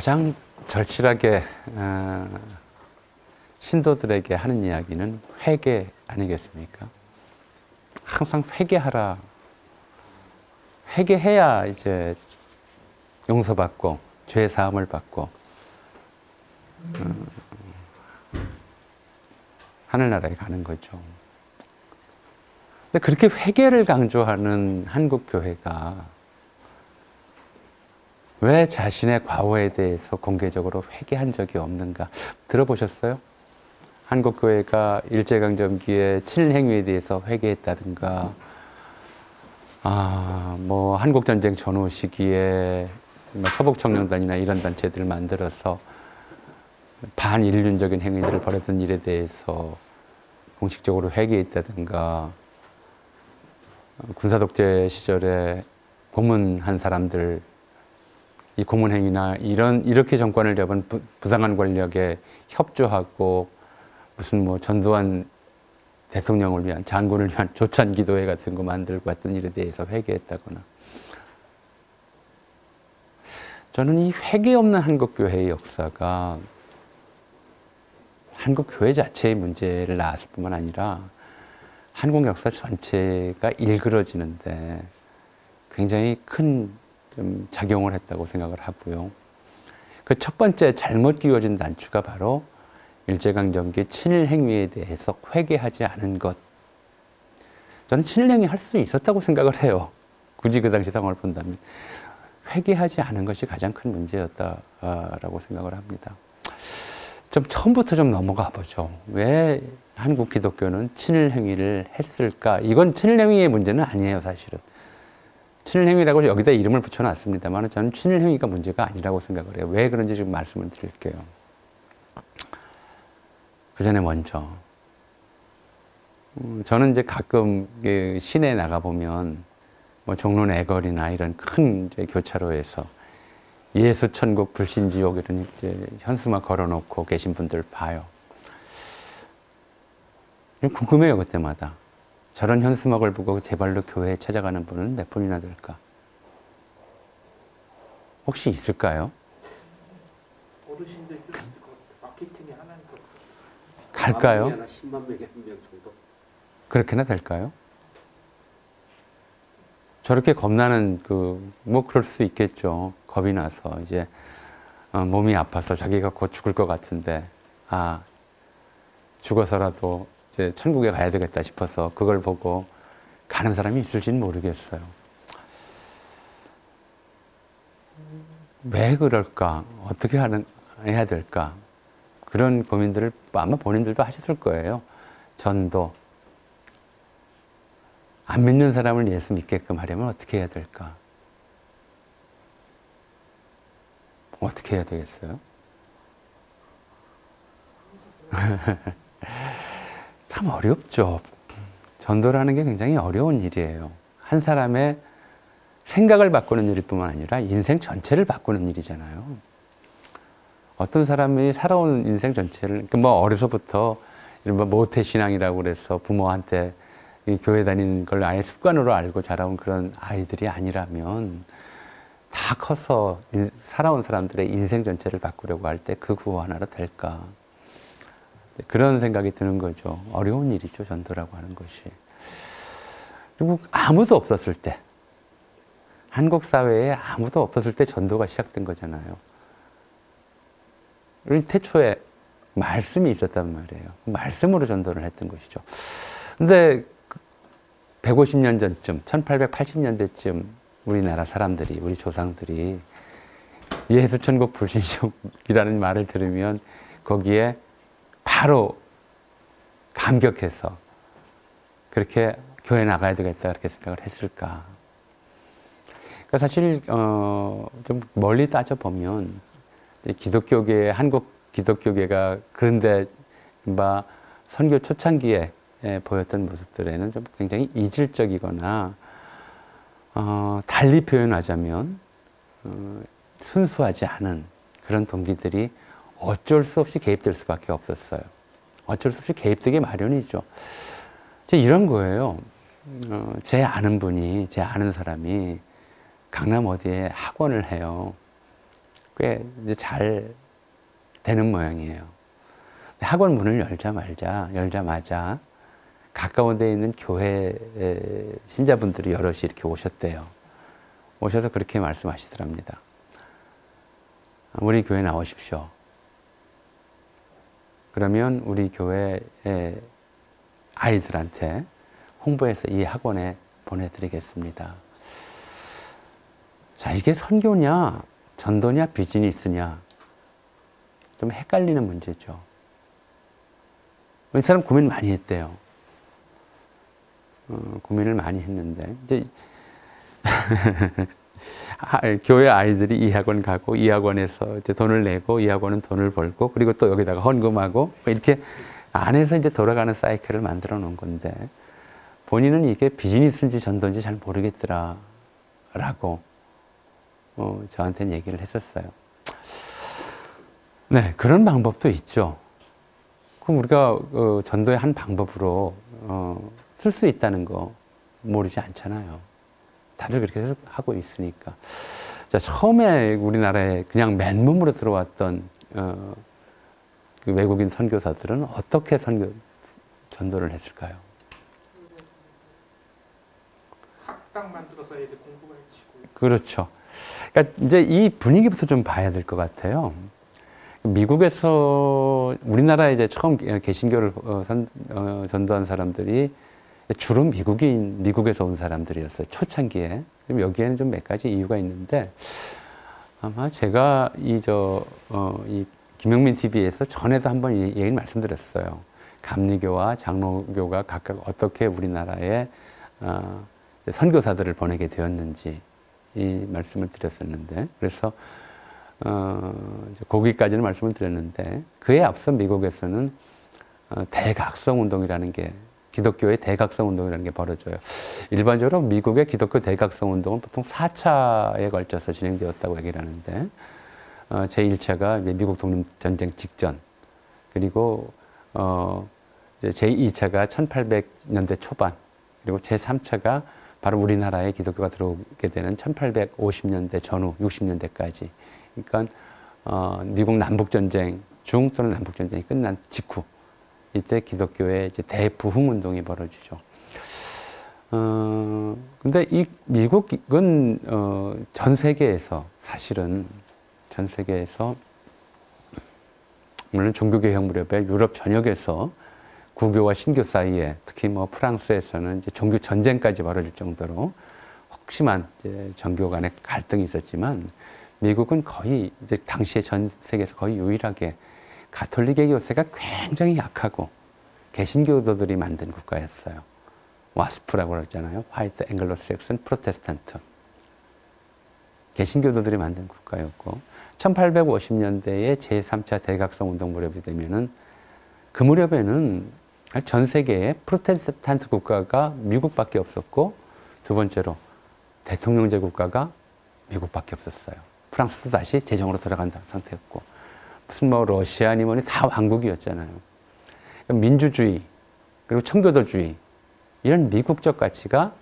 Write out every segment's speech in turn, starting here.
가장 절실하게 신도들에게 하는 이야기는 회개 아니겠습니까? 항상 회개하라. 회개해야 이제 용서받고 죄 사함을 받고 하늘나라에 가는 거죠. 근데 그렇게 회개를 강조하는 한국 교회가 왜 자신의 과오에 대해서 공개적으로 회개한 적이 없는가? 들어보셨어요? 한국 교회가 일제강점기에 친일행위에 대해서 회개했다든가, 뭐 한국전쟁 전후 시기에 뭐 서북청년단이나 이런 단체들을 만들어서 반인륜적인 행위들을 벌였던 일에 대해서 공식적으로 회개했다든가, 군사독재 시절에 고문한 사람들, 이 고문행위나 이렇게 정권을 잡은 부당한 권력에 협조하고 무슨 뭐 전두환 대통령을 위한, 장군을 위한 조찬기도회 같은 거 만들고 했던 일에 대해서 회개했다거나. 저는 이 회개 없는 한국교회의 역사가 한국교회 자체의 문제를 낳았을 뿐만 아니라 한국 역사 전체가 일그러지는데 굉장히 큰 좀 작용을 했다고 생각을 하고요. 그 첫 번째 잘못 끼워진 단추가 바로 일제강점기 친일행위에 대해서 회개하지 않은 것. 저는 친일행위 할 수 있었다고 생각을 해요. 굳이 그 당시 상황을 본다면. 회개하지 않은 것이 가장 큰 문제였다라고 생각을 합니다. 좀 처음부터 좀 넘어가 보죠. 왜 한국 기독교는 친일행위를 했을까? 이건 친일행위의 문제는 아니에요, 사실은. 친일행위라고 여기다 이름을 붙여놨습니다만 저는 친일행위가 문제가 아니라고 생각을 해요. 왜 그런지 지금 말씀을 드릴게요. 그 전에 먼저 저는 이제 가끔 시내에 나가보면 뭐 종로 애걸이나 이런 큰 이제 교차로에서 예수 천국 불신 지옥 이런 이제 현수막 걸어놓고 계신 분들 봐요. 궁금해요, 그때마다. 저런 현수막을 보고 제 발로 교회에 찾아가는 분은 몇 분이나 될까? 혹시 있을까요? 어르신들도 있을 것 같아요. 마케팅이 하나인 것 같아요. 갈까요? 10만 명에 한 명 정도. 그렇게나 될까요? 저렇게 겁나는 뭐 그럴 수 있겠죠. 겁이 나서 이제 몸이 아파서 자기가 곧 죽을 것 같은데 죽어서라도 이제 천국에 가야 되겠다 싶어서 그걸 보고 가는 사람이 있을지는 모르겠어요. 왜 그럴까? 어떻게 해야 될까? 그런 고민들을 아마 본인들도 하셨을 거예요. 전도. 안 믿는 사람을 예수 믿게끔 하려면 어떻게 해야 될까? 어떻게 해야 되겠어요? 참 어렵죠. 전도라는 게 굉장히 어려운 일이에요. 한 사람의 생각을 바꾸는 일일 뿐만 아니라 인생 전체를 바꾸는 일이잖아요. 어떤 사람이 살아온 인생 전체를, 뭐 어려서부터 이른바 모태신앙이라고 그래서 부모한테 교회 다니는 걸 아예 습관으로 알고 자라온 그런 아이들이 아니라면 다 커서 살아온 사람들의 인생 전체를 바꾸려고 할 때 그 구호 하나로 될까? 그런 생각이 드는 거죠. 어려운 일이죠, 전도라고 하는 것이. 그리고 아무도 없었을 때, 한국 사회에 아무도 없었을 때 전도가 시작된 거잖아요. 우리 태초에 말씀이 있었단 말이에요. 말씀으로 전도를 했던 것이죠. 근데 150년 전쯤, 1880년대쯤 우리나라 사람들이, 우리 조상들이 예수 천국 불신족이라는 말을 들으면 거기에 바로 감격해서 그렇게 교회 나가야 되겠다 그렇게 생각을 했을까? 그러니까 사실 좀 멀리 따져보면 기독교계, 한국 기독교계가 그런데 선교 초창기에 보였던 모습들에는 좀 굉장히 이질적이거나 달리 표현하자면 순수하지 않은 그런 동기들이 어쩔 수 없이 개입될 수밖에 없었어요. 어쩔 수 없이 개입되기 마련이죠. 이런 거예요. 제 아는 분이, 제 아는 사람이 강남 어디에 학원을 해요. 꽤 이제 잘 되는 모양이에요. 학원 문을 열자마자 가까운 데 있는 교회 신자분들이 여럿이 이렇게 오셨대요. 오셔서 그렇게 말씀하시더랍니다. 우리 교회 나오십시오. 그러면 우리 교회 아이들한테 홍보해서 이 학원에 보내드리겠습니다. 자, 이게 선교냐, 전도냐, 비즈니스냐, 좀 헷갈리는 문제죠. 이 사람 고민 많이 했대요. 고민을 많이 했는데, 이제, 교회 아이들이 이 학원 가고, 이 학원에서 이제 돈을 내고, 이 학원은 돈을 벌고, 그리고 또 여기다가 헌금하고, 이렇게 안에서 이제 돌아가는 사이클을 만들어 놓은 건데, 본인은 이게 비즈니스인지 전도인지 잘 모르겠더라, 라고, 저한테는 얘기를 했었어요. 네, 그런 방법도 있죠. 그럼 우리가 전도의 한 방법으로 쓸 수 있다는 거 모르지 않잖아요. 다들 그렇게 해서 하고 있으니까. 자, 처음에 우리나라에 그냥 맨몸으로 들어왔던 그 외국인 선교사들은 어떻게 전도를 했을까요? 학당 만들어서 애들 공부가르치고. 그렇죠. 그러니까 이제 이 분위기부터 좀 봐야 될 것 같아요. 미국에서 우리나라에 이제 처음 개신교를 전도한 사람들이 주로 미국에서 온 사람들이었어요. 초창기에. 여기에는 좀 몇 가지 이유가 있는데, 아마 제가 이 김영민 TV에서 전에도 한번 이 얘기를 말씀드렸어요. 감리교와 장로교가 각각 어떻게 우리나라에 선교사들을 보내게 되었는지 이 말씀을 드렸었는데, 그래서 거기까지는 말씀을 드렸는데, 그에 앞서 미국에서는 대각성 운동이라는 게, 기독교의 대각성 운동이라는 게 벌어져요. 일반적으로 미국의 기독교 대각성 운동은 보통 4차에 걸쳐서 진행되었다고 얘기를 하는데, 제1차가 이제 미국 독립전쟁 직전, 그리고 제2차가 1800년대 초반, 그리고 제3차가 바로 우리나라에 기독교가 들어오게 되는 1850년대 전후 60년대까지. 그러니까 미국 남북전쟁 중 또는 남북전쟁이 끝난 직후, 이때 기독교의 이제 대부흥 운동이 벌어지죠. 근데 이 미국은 전 세계에서 사실은 전 세계에서 물론 종교개혁 무렵에 유럽 전역에서 구교와 신교 사이에, 특히 뭐 프랑스에서는 이제 종교 전쟁까지 벌어질 정도로 혹심한 이제 정교 간의 갈등이 있었지만, 미국은 거의 이제 당시에 전 세계에서 거의 유일하게 가톨릭의 교세가 굉장히 약하고 개신교도들이 만든 국가였어요. 와스프라고 그러잖아요. 화이트 앵글로색슨 프로테스탄트. 개신교도들이 만든 국가였고, 1850년대에 제3차 대각성 운동 무렵이 되면은, 그 무렵에는 전 세계에 프로테스탄트 국가가 미국밖에 없었고, 두 번째로 대통령제 국가가 미국밖에 없었어요. 프랑스도 다시 제정으로 들어간다는 상태였고, 무슨 뭐 러시아니 뭐니 다 왕국이었잖아요. 민주주의 그리고 청교도주의, 이런 미국적 가치가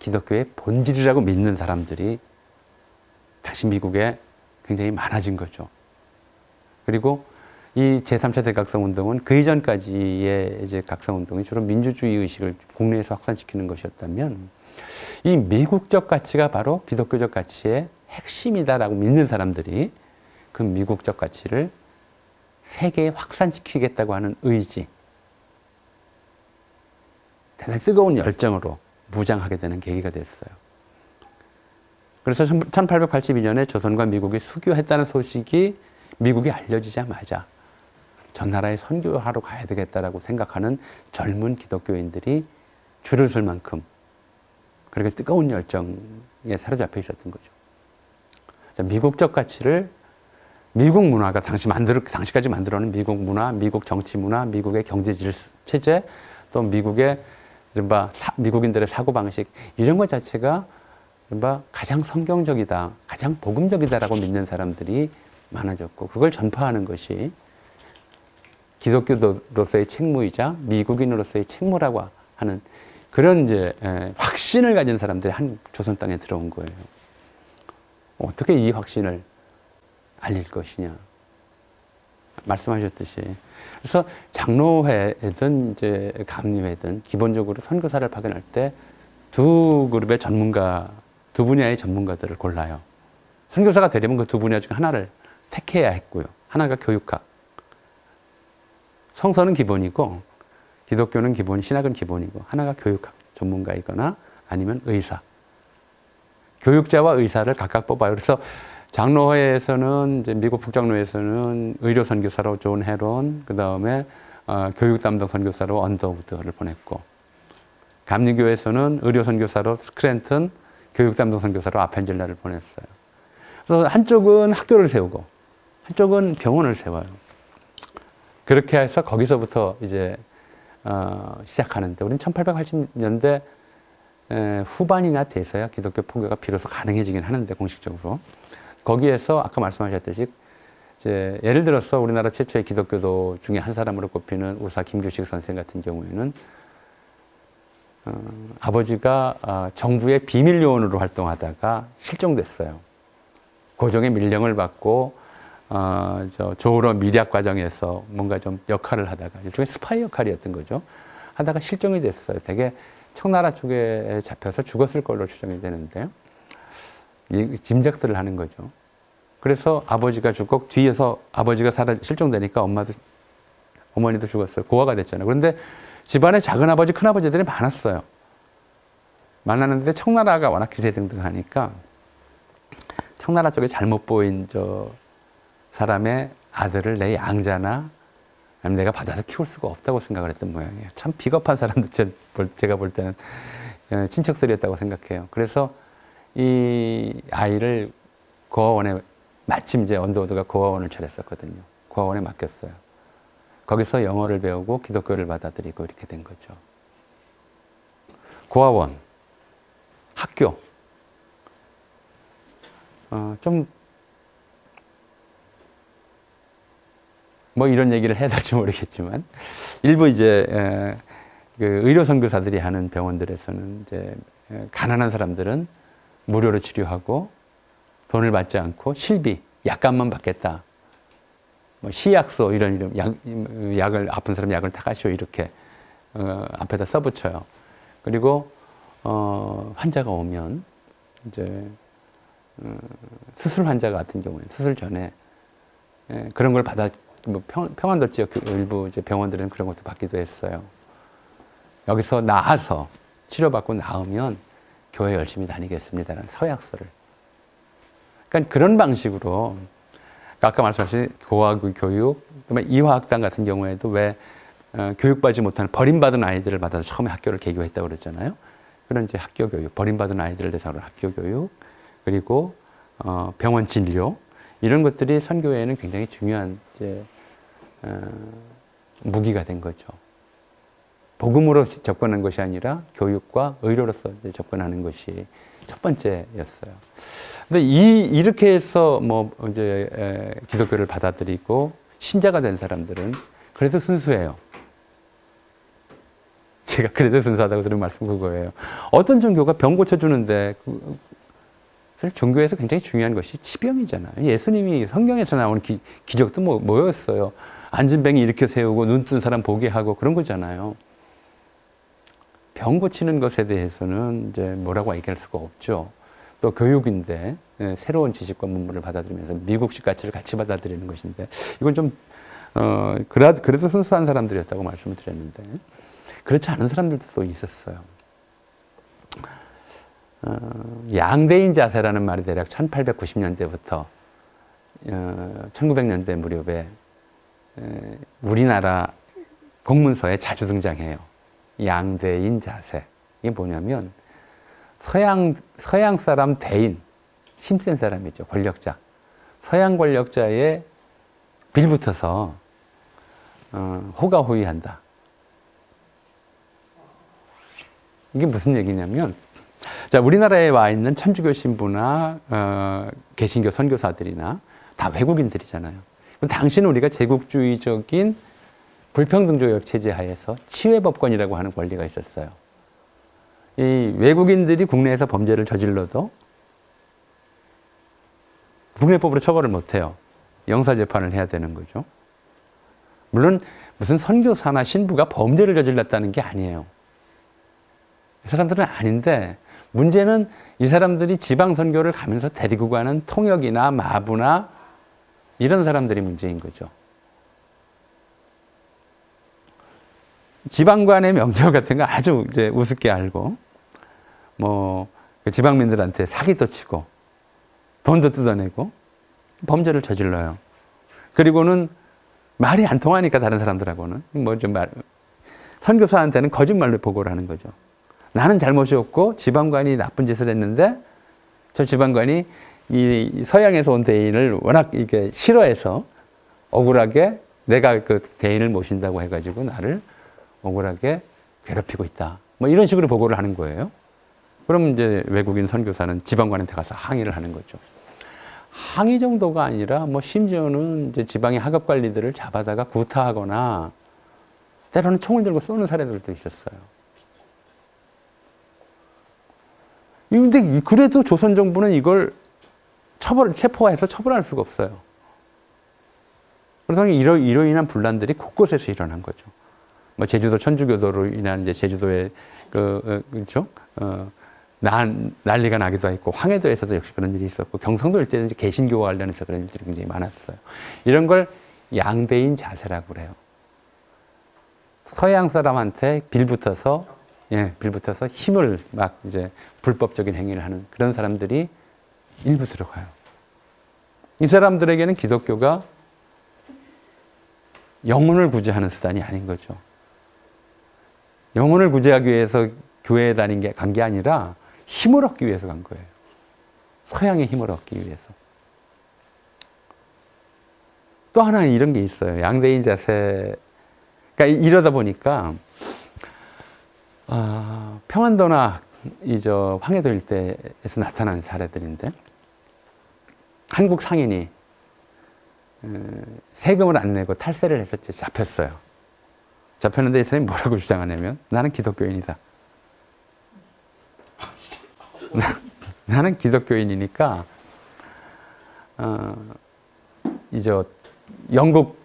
기독교의 본질이라고 믿는 사람들이 다시 미국에 굉장히 많아진 거죠. 그리고 이 제3차 대각성 운동은 그 이전까지의 이제 각성 운동이 주로 민주주의 의식을 국내에서 확산시키는 것이었다면, 이 미국적 가치가 바로 기독교적 가치의 핵심이다라고 믿는 사람들이 그 미국적 가치를 세계에 확산시키겠다고 하는 의지, 대단히 뜨거운 열정으로 무장하게 되는 계기가 됐어요. 그래서 1882년에 조선과 미국이 수교했다는 소식이 미국에 알려지자마자 전 나라에 선교하러 가야 되겠다라고 생각하는 젊은 기독교인들이 줄을 설 만큼 그렇게 뜨거운 열정에 사로잡혀 있었던 거죠. 미국적 가치를, 미국 문화가 당시까지 만들어낸 미국 문화, 미국 정치 문화, 미국의 경제 체제, 또 미국의 미국인들의 사고방식, 이런 것 자체가 가장 성경적이다, 가장 복음적이다라고 믿는 사람들이 많아졌고, 그걸 전파하는 것이 기독교로서의 책무이자 미국인으로서의 책무라고 하는 그런 이제 확신을 가진 사람들이 한 조선 땅에 들어온 거예요. 어떻게 이 확신을 알릴 것이냐. 말씀하셨듯이. 그래서 장로회든 이제 감리회든 기본적으로 선교사를 파견할 때 두 그룹의 전문가, 두 분야의 전문가들을 골라요. 선교사가 되려면 그 두 분야 중 하나를 택해야 했고요. 하나가 교육학. 성서는 기본이고 기독교는 기본, 신학은 기본이고 하나가 교육학 전문가이거나 아니면 의사. 교육자와 의사를 각각 뽑아요. 그래서 장로회에서는 이제 미국 북장로회에서는 의료 선교사로 존 헤론, 그 다음에 교육 담당 선교사로 언더우드를 보냈고, 감리교에서는 의료 선교사로 스크랜튼, 교육 담당 선교사로 아펜젤라를 보냈어요. 그래서 한쪽은 학교를 세우고 한쪽은 병원을 세워요. 그렇게 해서 거기서부터 이제 시작하는데, 우리는 1880년대 후반이나 돼서야 기독교 포교가 비로소 가능해지긴 하는데, 공식적으로. 거기에서 아까 말씀하셨듯이 이제 예를 들어서 우리나라 최초의 기독교도 중에 한 사람으로 꼽히는 우사 김규식 선생 같은 경우에는 아버지가 정부의 비밀 요원으로 활동하다가 실종됐어요. 고종의 밀령을 받고 조로 밀약 과정에서 뭔가 좀 역할을 하다가, 일종의 스파이 역할이었던 거죠. 하다가 실종이 됐어요. 되게 청나라 쪽에 잡혀서 죽었을 걸로 추정이 되는데요. 짐작들을 하는 거죠. 그래서 아버지가 죽고 뒤에서 아버지가 실종되니까 어머니도 죽었어요. 고아가 됐잖아요. 그런데 집안에 작은 아버지, 큰 아버지들이 많았어요. 많았는데 청나라가 워낙 기세등등하니까 청나라 쪽에 잘못 보인 사람의 아들을 내 양자나 아니면 내가 받아서 키울 수가 없다고 생각을 했던 모양이에요. 참 비겁한 사람들, 제가 볼 때는 친척들이었다고 생각해요. 그래서 이 아이를 고아원에, 마침 이제 언더우드가 고아원을 차렸었거든요. 고아원에 맡겼어요. 거기서 영어를 배우고 기독교를 받아들이고 이렇게 된 거죠. 고아원, 학교. 뭐 이런 얘기를 해야 될지 모르겠지만, 일부 이제 그 의료 선교사들이 하는 병원들에서는 이제 가난한 사람들은 무료로 치료하고 돈을 받지 않고 실비, 약값만 받겠다. 뭐 시약소 이런 약을, 아픈 사람 약을 타가시오 이렇게 앞에다 써붙여요. 그리고 환자가 오면 이제 수술 환자 같은 경우에 수술 전에 그런 걸 뭐 평안도 지역 일부 이제 병원들은 그런 것도 받기도 했어요. 여기서 나아서 치료받고 나으면 교회 열심히 다니겠습니다라는 서약서를. 그러니까 그런 방식으로 아까 말씀하신 고아교 교육, 그다음에 이화학당 같은 경우에도 왜 교육받지 못하는 버림받은 아이들을 받아서 처음에 학교를 개교했다고 그랬잖아요. 그런 이제 학교 교육, 버림받은 아이들을 대상으로 학교 교육, 그리고 병원 진료, 이런 것들이 선교회에는 굉장히 중요한 이제 무기가 된 거죠. 복음으로 접근한 것이 아니라 교육과 의료로서 이제 접근하는 것이 첫 번째였어요. 근데 이렇게 해서 뭐 이제 기독교를 받아들이고 신자가 된 사람들은 그래도 순수해요. 제가 그래도 순수하다고 들은 말씀 그거예요. 어떤 종교가 병 고쳐주는데, 종교에서 굉장히 중요한 것이 치병이잖아요. 예수님이 성경에서 나오는 기적도 뭐였어요? 앉은 뱅이 일으켜 세우고 눈 뜬 사람 보게 하고 그런 거잖아요. 병 고치는 것에 대해서는 이제 뭐라고 얘기할 수가 없죠. 또 교육인데 새로운 지식과 문물을 받아들이면서 미국식 가치를 같이 받아들이는 것인데, 이건 좀 그래도 순수한 사람들이었다고 말씀을 드렸는데, 그렇지 않은 사람들도 또 있었어요. 양대인 자세라는 말이 대략 1890년대부터 1900년대 무렵에 우리나라 공문서에 자주 등장해요. 양대인 자세. 이게 뭐냐면 서양 사람 대인, 힘센 사람이죠. 권력자. 서양 권력자에 빌붙어서 호가호위한다. 이게 무슨 얘기냐면, 자, 우리나라에 와 있는 천주교 신부나 개신교 선교사들이나 다 외국인들이잖아요. 당시는 우리가 제국주의적인 불평등조약 체제 하에서 치외법권이라고 하는 권리가 있었어요. 이 외국인들이 국내에서 범죄를 저질러도 국내법으로 처벌을 못해요. 영사재판을 해야 되는 거죠. 물론 무슨 선교사나 신부가 범죄를 저질렀다는 게 아니에요. 이 사람들은 아닌데 문제는 이 사람들이 지방선교를 가면서 데리고 가는 통역이나 마부나 이런 사람들이 문제인 거죠. 지방관의 명령 같은 거 아주 이제 우습게 알고, 뭐, 지방민들한테 사기도 치고, 돈도 뜯어내고, 범죄를 저질러요. 그리고는 말이 안 통하니까 다른 사람들하고는, 뭐 좀 선교사한테는 거짓말로 보고를 하는 거죠. 나는 잘못이 없고, 지방관이 나쁜 짓을 했는데, 저 지방관이 이 서양에서 온 대인을 워낙 이게 싫어해서 억울하게 내가 그 대인을 모신다고 해가지고 나를 억울하게 괴롭히고 있다. 뭐 이런 식으로 보고를 하는 거예요. 그럼 이제 외국인 선교사는 지방관한테 가서 항의를 하는 거죠. 항의 정도가 아니라 뭐 심지어는 이제 지방의 학업 관리들을 잡아다가 구타하거나 때로는 총을 들고 쏘는 사례들도 있었어요. 근데 그래도 조선 정부는 이걸 체포해서 처벌할 수가 없어요. 그래서 이로 인한 분란들이 곳곳에서 일어난 거죠. 뭐 제주도 천주교도로 인한 이제 제주도의 그렇죠? 난리가 나기도 했고, 황해도에서도 역시 그런 일이 있었고, 경상도 일대는 이제 개신교와 관련해서 그런 일들이 굉장히 많았어요. 이런 걸 양대인 자세라고 그래요. 서양 사람한테 빌붙어서 힘을 막 이제 불법적인 행위를 하는 그런 사람들이 일부 들어가요. 이 사람들에게는 기독교가 영혼을 구제하는 수단이 아닌 거죠. 영혼을 구제하기 위해서 교회에 간 게 아니라 힘을 얻기 위해서 간 거예요. 서양의 힘을 얻기 위해서. 또 하나 이런 게 있어요. 양대인 자세. 그러니까 이러다 보니까 평안도나 황해도 일대에서 나타난 사례들인데, 한국 상인이 세금을 안 내고 탈세를 해서 잡혔어요. 잡혔는데 이 사람이 뭐라고 주장하냐면, 나는 기독교인이다. 나는 기독교인이니까 영국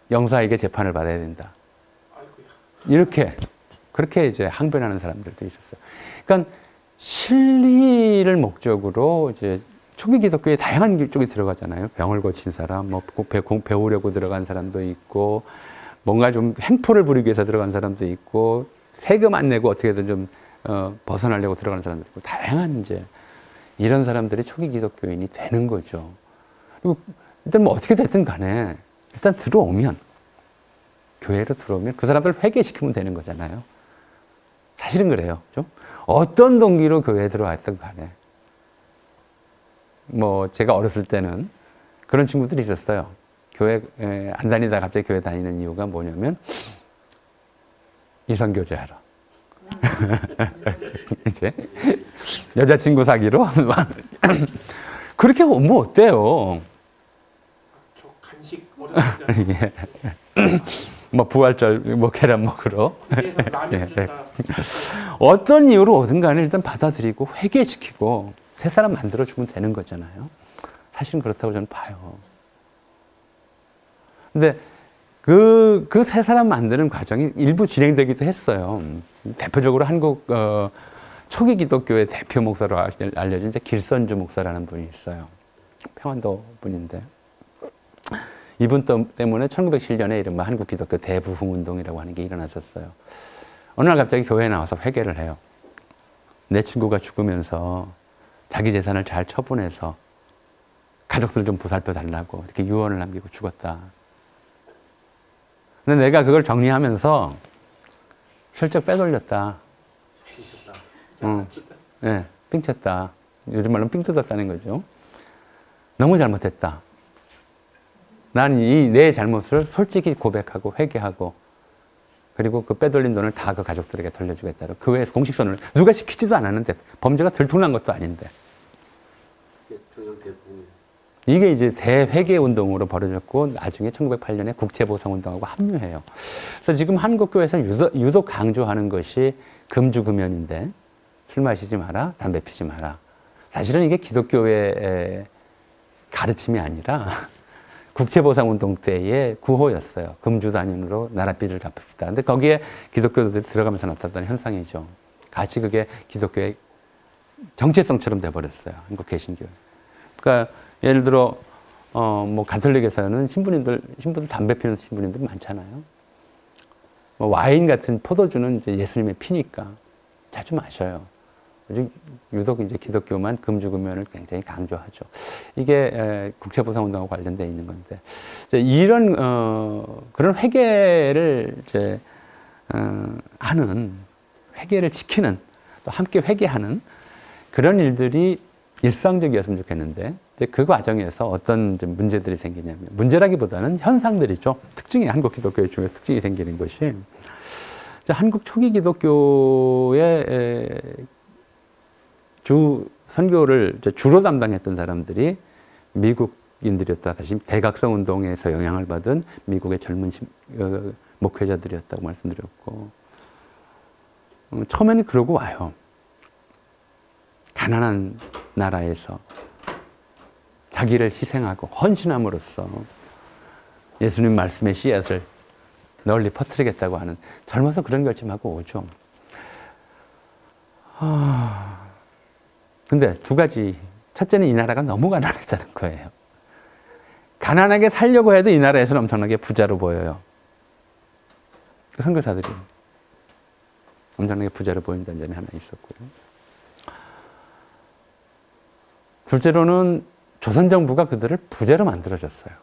영사에게 재판을 받아야 된다. 그렇게 이제 항변하는 사람들도 있었어요. 그러니까 실리를 목적으로 이제 초기 기독교에 다양한 쪽이 들어가잖아요. 병을 고친 사람, 뭐 배우려고 들어간 사람도 있고, 뭔가 좀 횡포를 부리기 위해서 들어간 사람도 있고, 세금 안 내고 어떻게든 좀 벗어나려고 들어가는 사람도 있고, 다양한 이제 이런 사람들이 초기 기독교인이 되는 거죠. 그리고 일단 뭐 어떻게 됐든 간에 일단 교회로 들어오면 그 사람들 회개시키면 되는 거잖아요. 사실은 그래요. 좀 어떤 동기로 교회에 들어왔든 간에. 뭐 제가 어렸을 때는 그런 친구들이 있었어요. 교회 안 다니다가 갑자기 교회 다니는 이유가 뭐냐면 이성교제하러. 이제 여자친구 사귀러 그렇게 오면 어때요? 저 간식 어렸을 때 뭐 부활절 뭐 계란 먹으러 라면 준다. 어떤 이유로 오든 간에 일단 받아들이고 회개시키고 새 사람 만들어주면 되는 거잖아요. 사실은 그렇다고 저는 봐요. 근데 그 새 사람 만드는 과정이 일부 진행되기도 했어요. 대표적으로 한국 초기 기독교의 대표 목사로 알려진 이제 길선주 목사라는 분이 있어요. 평안도 분인데, 이분 때문에 1907년에 이른바 한국 기독교 대부흥 운동이라고 하는 게 일어났었어요. 어느 날 갑자기 교회에 나와서 회개를 해요. 내 친구가 죽으면서 자기 재산을 잘 처분해서 가족들 좀 보살펴 달라고 이렇게 유언을 남기고 죽었다. 근데 내가 그걸 정리하면서 슬쩍 빼돌렸다. 네, 삥 쳤다. 요즘 말로 삥 뜯었다는 거죠. 너무 잘못했다. 나는 내 잘못을 솔직히 고백하고 회개하고, 그리고 그 빼돌린 돈을 다 그 가족들에게 돌려주겠다고 교회에서 공식 선언을, 누가 시키지도 않았는데, 범죄가 들통난 것도 아닌데. 이게 이제 대회개 운동으로 벌어졌고, 나중에 1908년에 국채보상운동하고 합류해요. 그래서 지금 한국교회에서 유독 강조하는 것이 금주금연인데, 술 마시지 마라, 담배 피지 마라. 사실은 이게 기독교의 가르침이 아니라 국채보상운동 때의 구호였어요. 금주단연으로 나랏빚을 갚읍시다. 근데 거기에 기독교들이 들어가면서 나타났던 현상이죠. 같이 그게 기독교의 정체성처럼 돼버렸어요. 한국 개신교. 그러니까 예를 들어 뭐 가톨릭에서는 신부들 담배 피우는 신부님들 많잖아요. 뭐 와인 같은 포도주는 이제 예수님의 피니까 자주 마셔요. 유독 이제 기독교만 금주금연을 굉장히 강조하죠. 이게 국채보상운동과 관련되어 있는 건데, 이런 그런 회개를 이제 하는, 회개를 지키는, 또 함께 회개하는 그런 일들이 일상적이었으면 좋겠는데, 그 과정에서 어떤 문제들이 생기냐면, 문제라기보다는 현상들이죠. 특징이, 한국 기독교의 중에 특징이 생기는 것이, 한국 초기 기독교의 선교를 주로 담당했던 사람들이 미국인들이었다. 다시 대각성 운동에서 영향을 받은 미국의 젊은 목회자들이었다고 말씀드렸고, 처음에는 그러고 와요. 가난한 나라에서 자기를 희생하고 헌신함으로써 예수님 말씀의 씨앗을 널리 퍼뜨리겠다고 하는, 젊어서 그런 결심하고 오죠. 근데 두 가지. 첫째는 이 나라가 너무 가난했다는 거예요. 가난하게 살려고 해도 이 나라에서는 엄청나게 부자로 보여요. 선교사들이 엄청나게 부자로 보인다는 점이 하나 있었고요. 둘째로는 조선 정부가 그들을 부자로 만들어줬어요.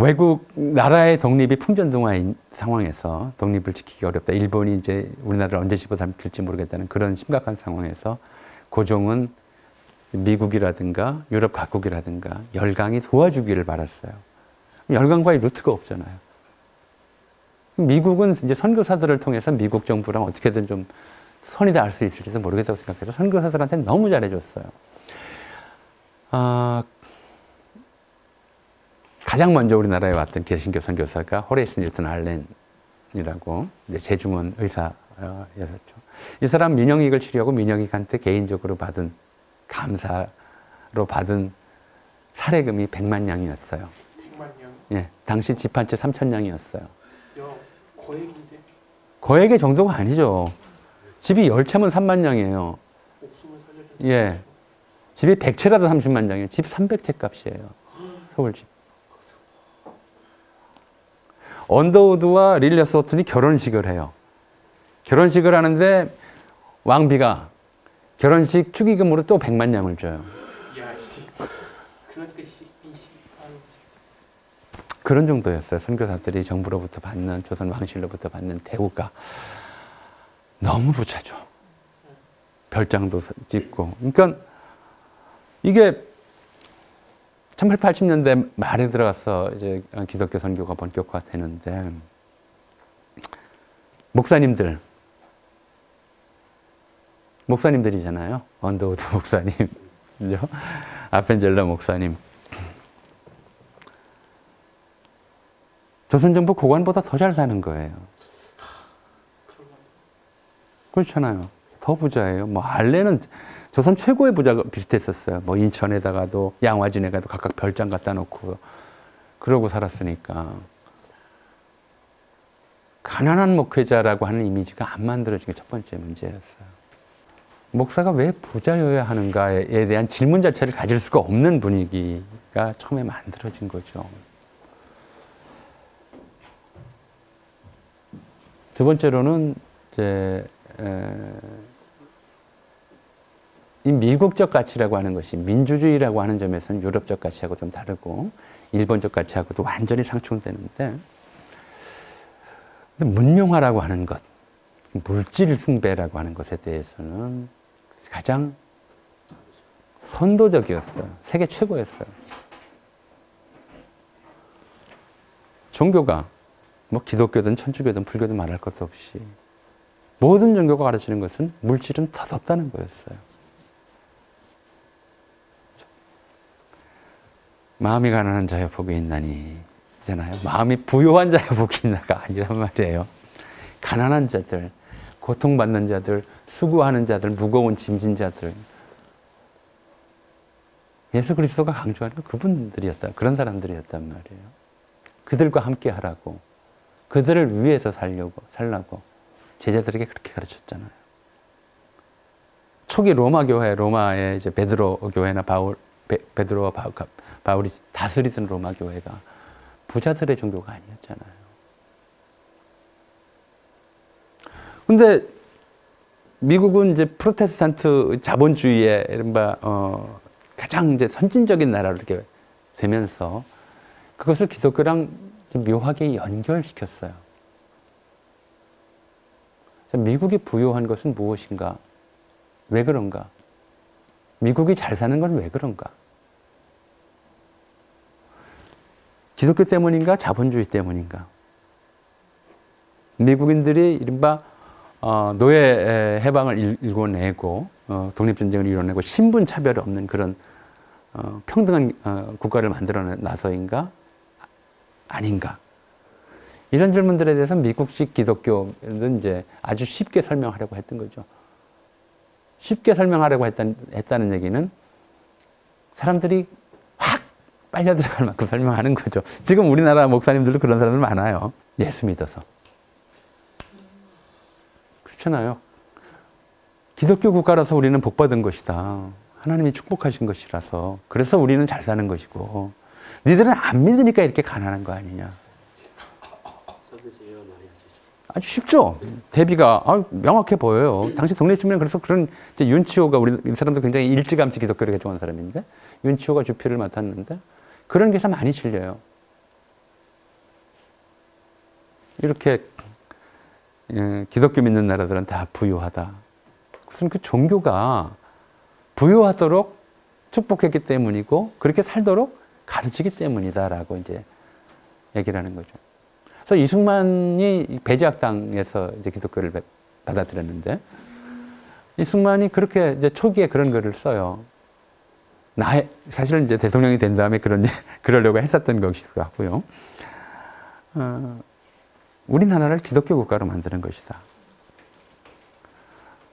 외국 나라의 독립이 풍전등화인 상황에서 독립을 지키기 어렵다. 일본이 이제 우리나라를 언제 집어삼킬지 모르겠다는 그런 심각한 상황에서 고종은 미국이라든가 유럽 각국이라든가 열강이 도와주기를 바랐어요. 열강과의 루트가 없잖아요. 미국은 이제 선교사들을 통해서 미국 정부랑 어떻게든 좀 선이 닿을 수 있을지도 모르겠다고 생각해서 선교사들한테 너무 잘해줬어요. 가장 먼저 우리나라에 왔던 개신교 선교사가 호레이스 뉴턴 알렌이라고 이제 재중원 의사였었죠. 이 사람 민영익을 치료하고 민영익한테 개인적으로 받은, 감사로 받은 사례금이 100만 냥이었어요. 100만 냥? 예, 당시 집 한 채 3,000냥이었어요. 거액인데? 거액의 정도가 아니죠. 집이 10채면 3만 냥이에요. 목숨을 살려준. 예, 집이 100채라도 30만 냥이에요. 집 300채 값이에요. 서울집. 언더우드와 릴리어스 호튼이 결혼식을 해요. 결혼식을 하는데 왕비가 결혼식 축의금으로 또 100만 냥을 줘요. 야, 그러니까 그런 정도였어요. 선교사들이 정부로부터 받는, 조선 왕실로부터 받는 대우가 너무 부자죠. 별장도 짓고. 그러니까 이게 1880년대 말에 들어가서 이제 기독교 선교가 본격화되는데, 목사님들이잖아요. 언더우드 목사님, 그죠? 아펜젤러 목사님. 조선정부 고관보다 더 잘 사는 거예요. 그렇잖아요. 더 부자예요. 뭐 알렌은 조선 최고의 부자가 비슷했었어요. 뭐 인천에다가도 양화진에가도 각각 별장 갖다 놓고 그러고 살았으니까. 가난한 목회자라고 하는 이미지가 안 만들어진 게 첫 번째 문제였어요. 목사가 왜 부자여야 하는가에 대한 질문 자체를 가질 수가 없는 분위기가 처음에 만들어진 거죠. 두 번째로는 이제 이 미국적 가치라고 하는 것이 민주주의라고 하는 점에서는 유럽적 가치하고 좀 다르고 일본적 가치하고도 완전히 상충되는데, 문명화라고 하는 것, 물질 숭배라고 하는 것에 대해서는 가장 선도적이었어요. 세계 최고였어요. 종교가 뭐 기독교든 천주교든 불교든 말할 것도 없이 모든 종교가 가르치는 것은 물질은 더럽다는 거였어요. 마음이 가난한 자여 복이 있나니 잖아요. 마음이 부요한 자여 복이 있나가 아니란 말이에요. 가난한 자들, 고통받는 자들, 수고하는 자들, 무거운 짐진 자들. 예수 그리스도가 강조하는 건 그분들이었다. 그런 사람들이었단 말이에요. 그들과 함께 하라고. 그들을 위해서 살라고. 제자들에게 그렇게 가르쳤잖아요. 초기 로마 교회, 로마의 이제 베드로 교회나 베드로와 바울이 다스리던 로마 교회가 부자들의 종교가 아니었잖아요. 근데 미국은 이제 프로테스탄트 자본주의의 이른바 가장 이제 선진적인 나라로 이렇게 되면서 그것을 기독교랑 묘하게 연결시켰어요. 미국이 부유한 것은 무엇인가? 왜 그런가? 미국이 잘 사는 건 왜 그런가? 기독교 때문인가? 자본주의 때문인가? 미국인들이 이른바 노예 해방을 일궈내고 독립전쟁을 이뤄내고 신분차별 없는 그런 평등한 국가를 만들어놔서인가? 아닌가? 이런 질문들에 대해서 미국식 기독교는 이제 아주 쉽게 설명하려고 했던 거죠. 쉽게 설명하려고 했다는 얘기는 사람들이 확 빨려 들어갈 만큼 설명하는 거죠. 지금 우리나라 목사님들도 그런 사람들 많아요. 예수 믿어서. 그렇잖아요. 기독교 국가라서 우리는 복받은 것이다. 하나님이 축복하신 것이라서. 그래서 우리는 잘 사는 것이고 니들은 안 믿으니까 이렇게 가난한 거 아니냐. 아주 쉽죠. 대비가 명확해 보여요. 당시 독립주의는 그래서 그런 윤치호가 우리 사람도 굉장히 일찌감치 기독교를 개종한 사람인데 윤치호가 주필을 맡았는데 그런 게서 많이 실려요. 이렇게 기독교 믿는 나라들은 다 부유하다. 그것은 그 종교가 부유하도록 축복했기 때문이고 그렇게 살도록 가르치기 때문이다라고 이제 얘기를 하는 거죠. 그래서 이승만이 배제학당에서 이제 기독교를 받아들였는데 이승만이 그렇게 이제 초기에 그런 글을 써요. 사실은 이제 대통령이 된 다음에 그러려고 했었던 것이기도 하고요. 우리나라를 기독교 국가로 만드는 것이다.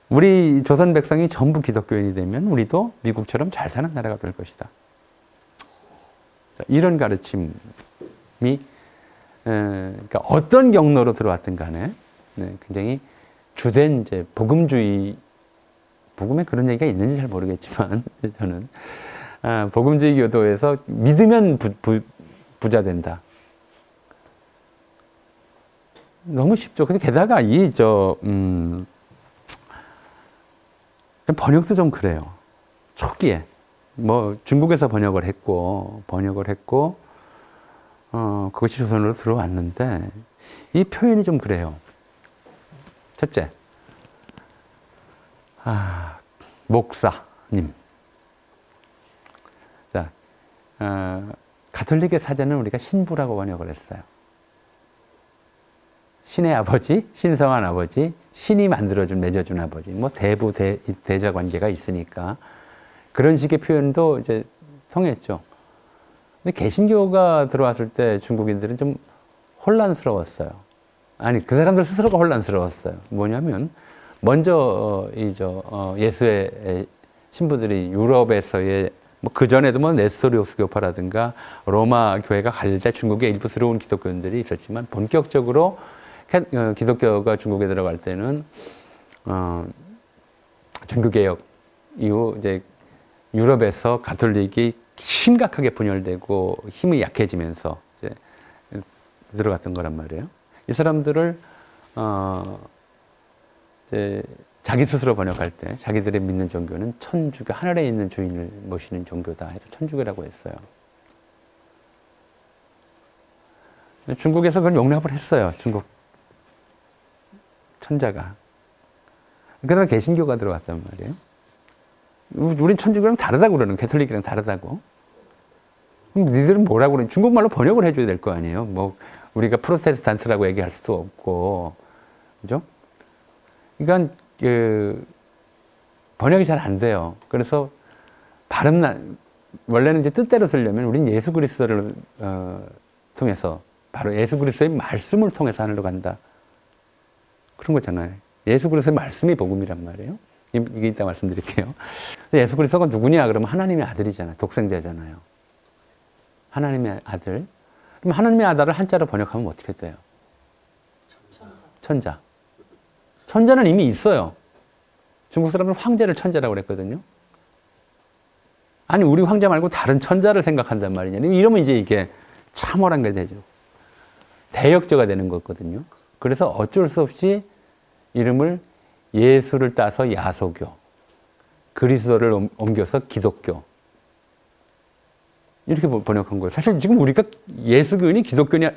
우리 조선 백성이 전부 기독교인이 되면 우리도 미국처럼 잘 사는 나라가 될 것이다. 이런 가르침이 그러니까 어떤 경로로 들어왔든 간에 굉장히 주된 이제 복음주의, 복음에 그런 얘기가 있는지 잘 모르겠지만 저는 복음주의 교도에서 믿으면 부자 된다. 너무 쉽죠. 근데 게다가 번역도 좀 그래요. 초기에 뭐 중국에서 번역을 했고 그것이 조선으로 들어왔는데 이 표현이 좀 그래요. 첫째, 목사님. 자, 가톨릭의 사전은 우리가 신부라고 번역을 했어요. 신의 아버지, 신성한 아버지, 신이 만들어준, 맺어준 아버지, 뭐 대부, 대자 관계가 있으니까 그런 식의 표현도 이제 통했죠. 근데 개신교가 들어왔을 때 중국인들은 좀 혼란스러웠어요. 아니, 그 사람들 스스로가 혼란스러웠어요. 뭐냐면, 먼저, 예수의 신부들이 유럽에서의, 뭐, 그전에도 뭐, 네스토리오스 교파라든가, 로마 교회가 갈리자 중국의 일부 스러운 기독교인들이 있었지만, 본격적으로 기독교가 중국에 들어갈 때는, 종교개혁 이후 이제 유럽에서 가톨릭이 심각하게 분열되고 힘이 약해지면서 이제 들어갔던 거란 말이에요. 이 사람들을 이제 자기 스스로 번역할 때 자기들이 믿는 종교는 천주교, 하늘에 있는 주인을 모시는 종교다 해서 천주교라고 했어요. 중국에서 그걸 용납을 했어요. 중국 천자가. 그다음에 개신교가 들어왔단 말이에요. 우린 천주교랑 다르다고 그러는, 가톨릭이랑 다르다고. 그럼 니들은 뭐라고 그러는, 중국말로 번역을 해줘야 될 거 아니에요. 뭐, 우리가 프로테스탄트라고 얘기할 수도 없고, 그죠? 그러니까, 번역이 잘 안 돼요. 그래서, 원래는 이제 뜻대로 쓰려면 우린 예수 그리스도를, 통해서, 바로 예수 그리스도의 말씀을 통해서 하늘로 간다. 그런 거잖아요. 예수 그리스도의 말씀이 복음이란 말이에요. 이게 이따 말씀드릴게요. 예수 그리스도가 누구냐? 그러면 하나님의 아들이잖아요. 독생자잖아요. 하나님의 아들. 그럼 하나님의 아들을 한자로 번역하면 어떻게 돼요? 천자. 천자는 이미 있어요. 중국 사람은 황제를 천자라고 그랬거든요. 아니 우리 황제 말고 다른 천자를 생각한단 말이냐. 이러면 이제 이게 참호란 게 되죠. 대역죄가 되는 거거든요. 그래서 어쩔 수 없이 이름을 예수를 따서 야소교, 그리스도를 옮겨서 기독교 이렇게 번역한 거예요. 사실 지금 우리가 예수교니 기독교냐,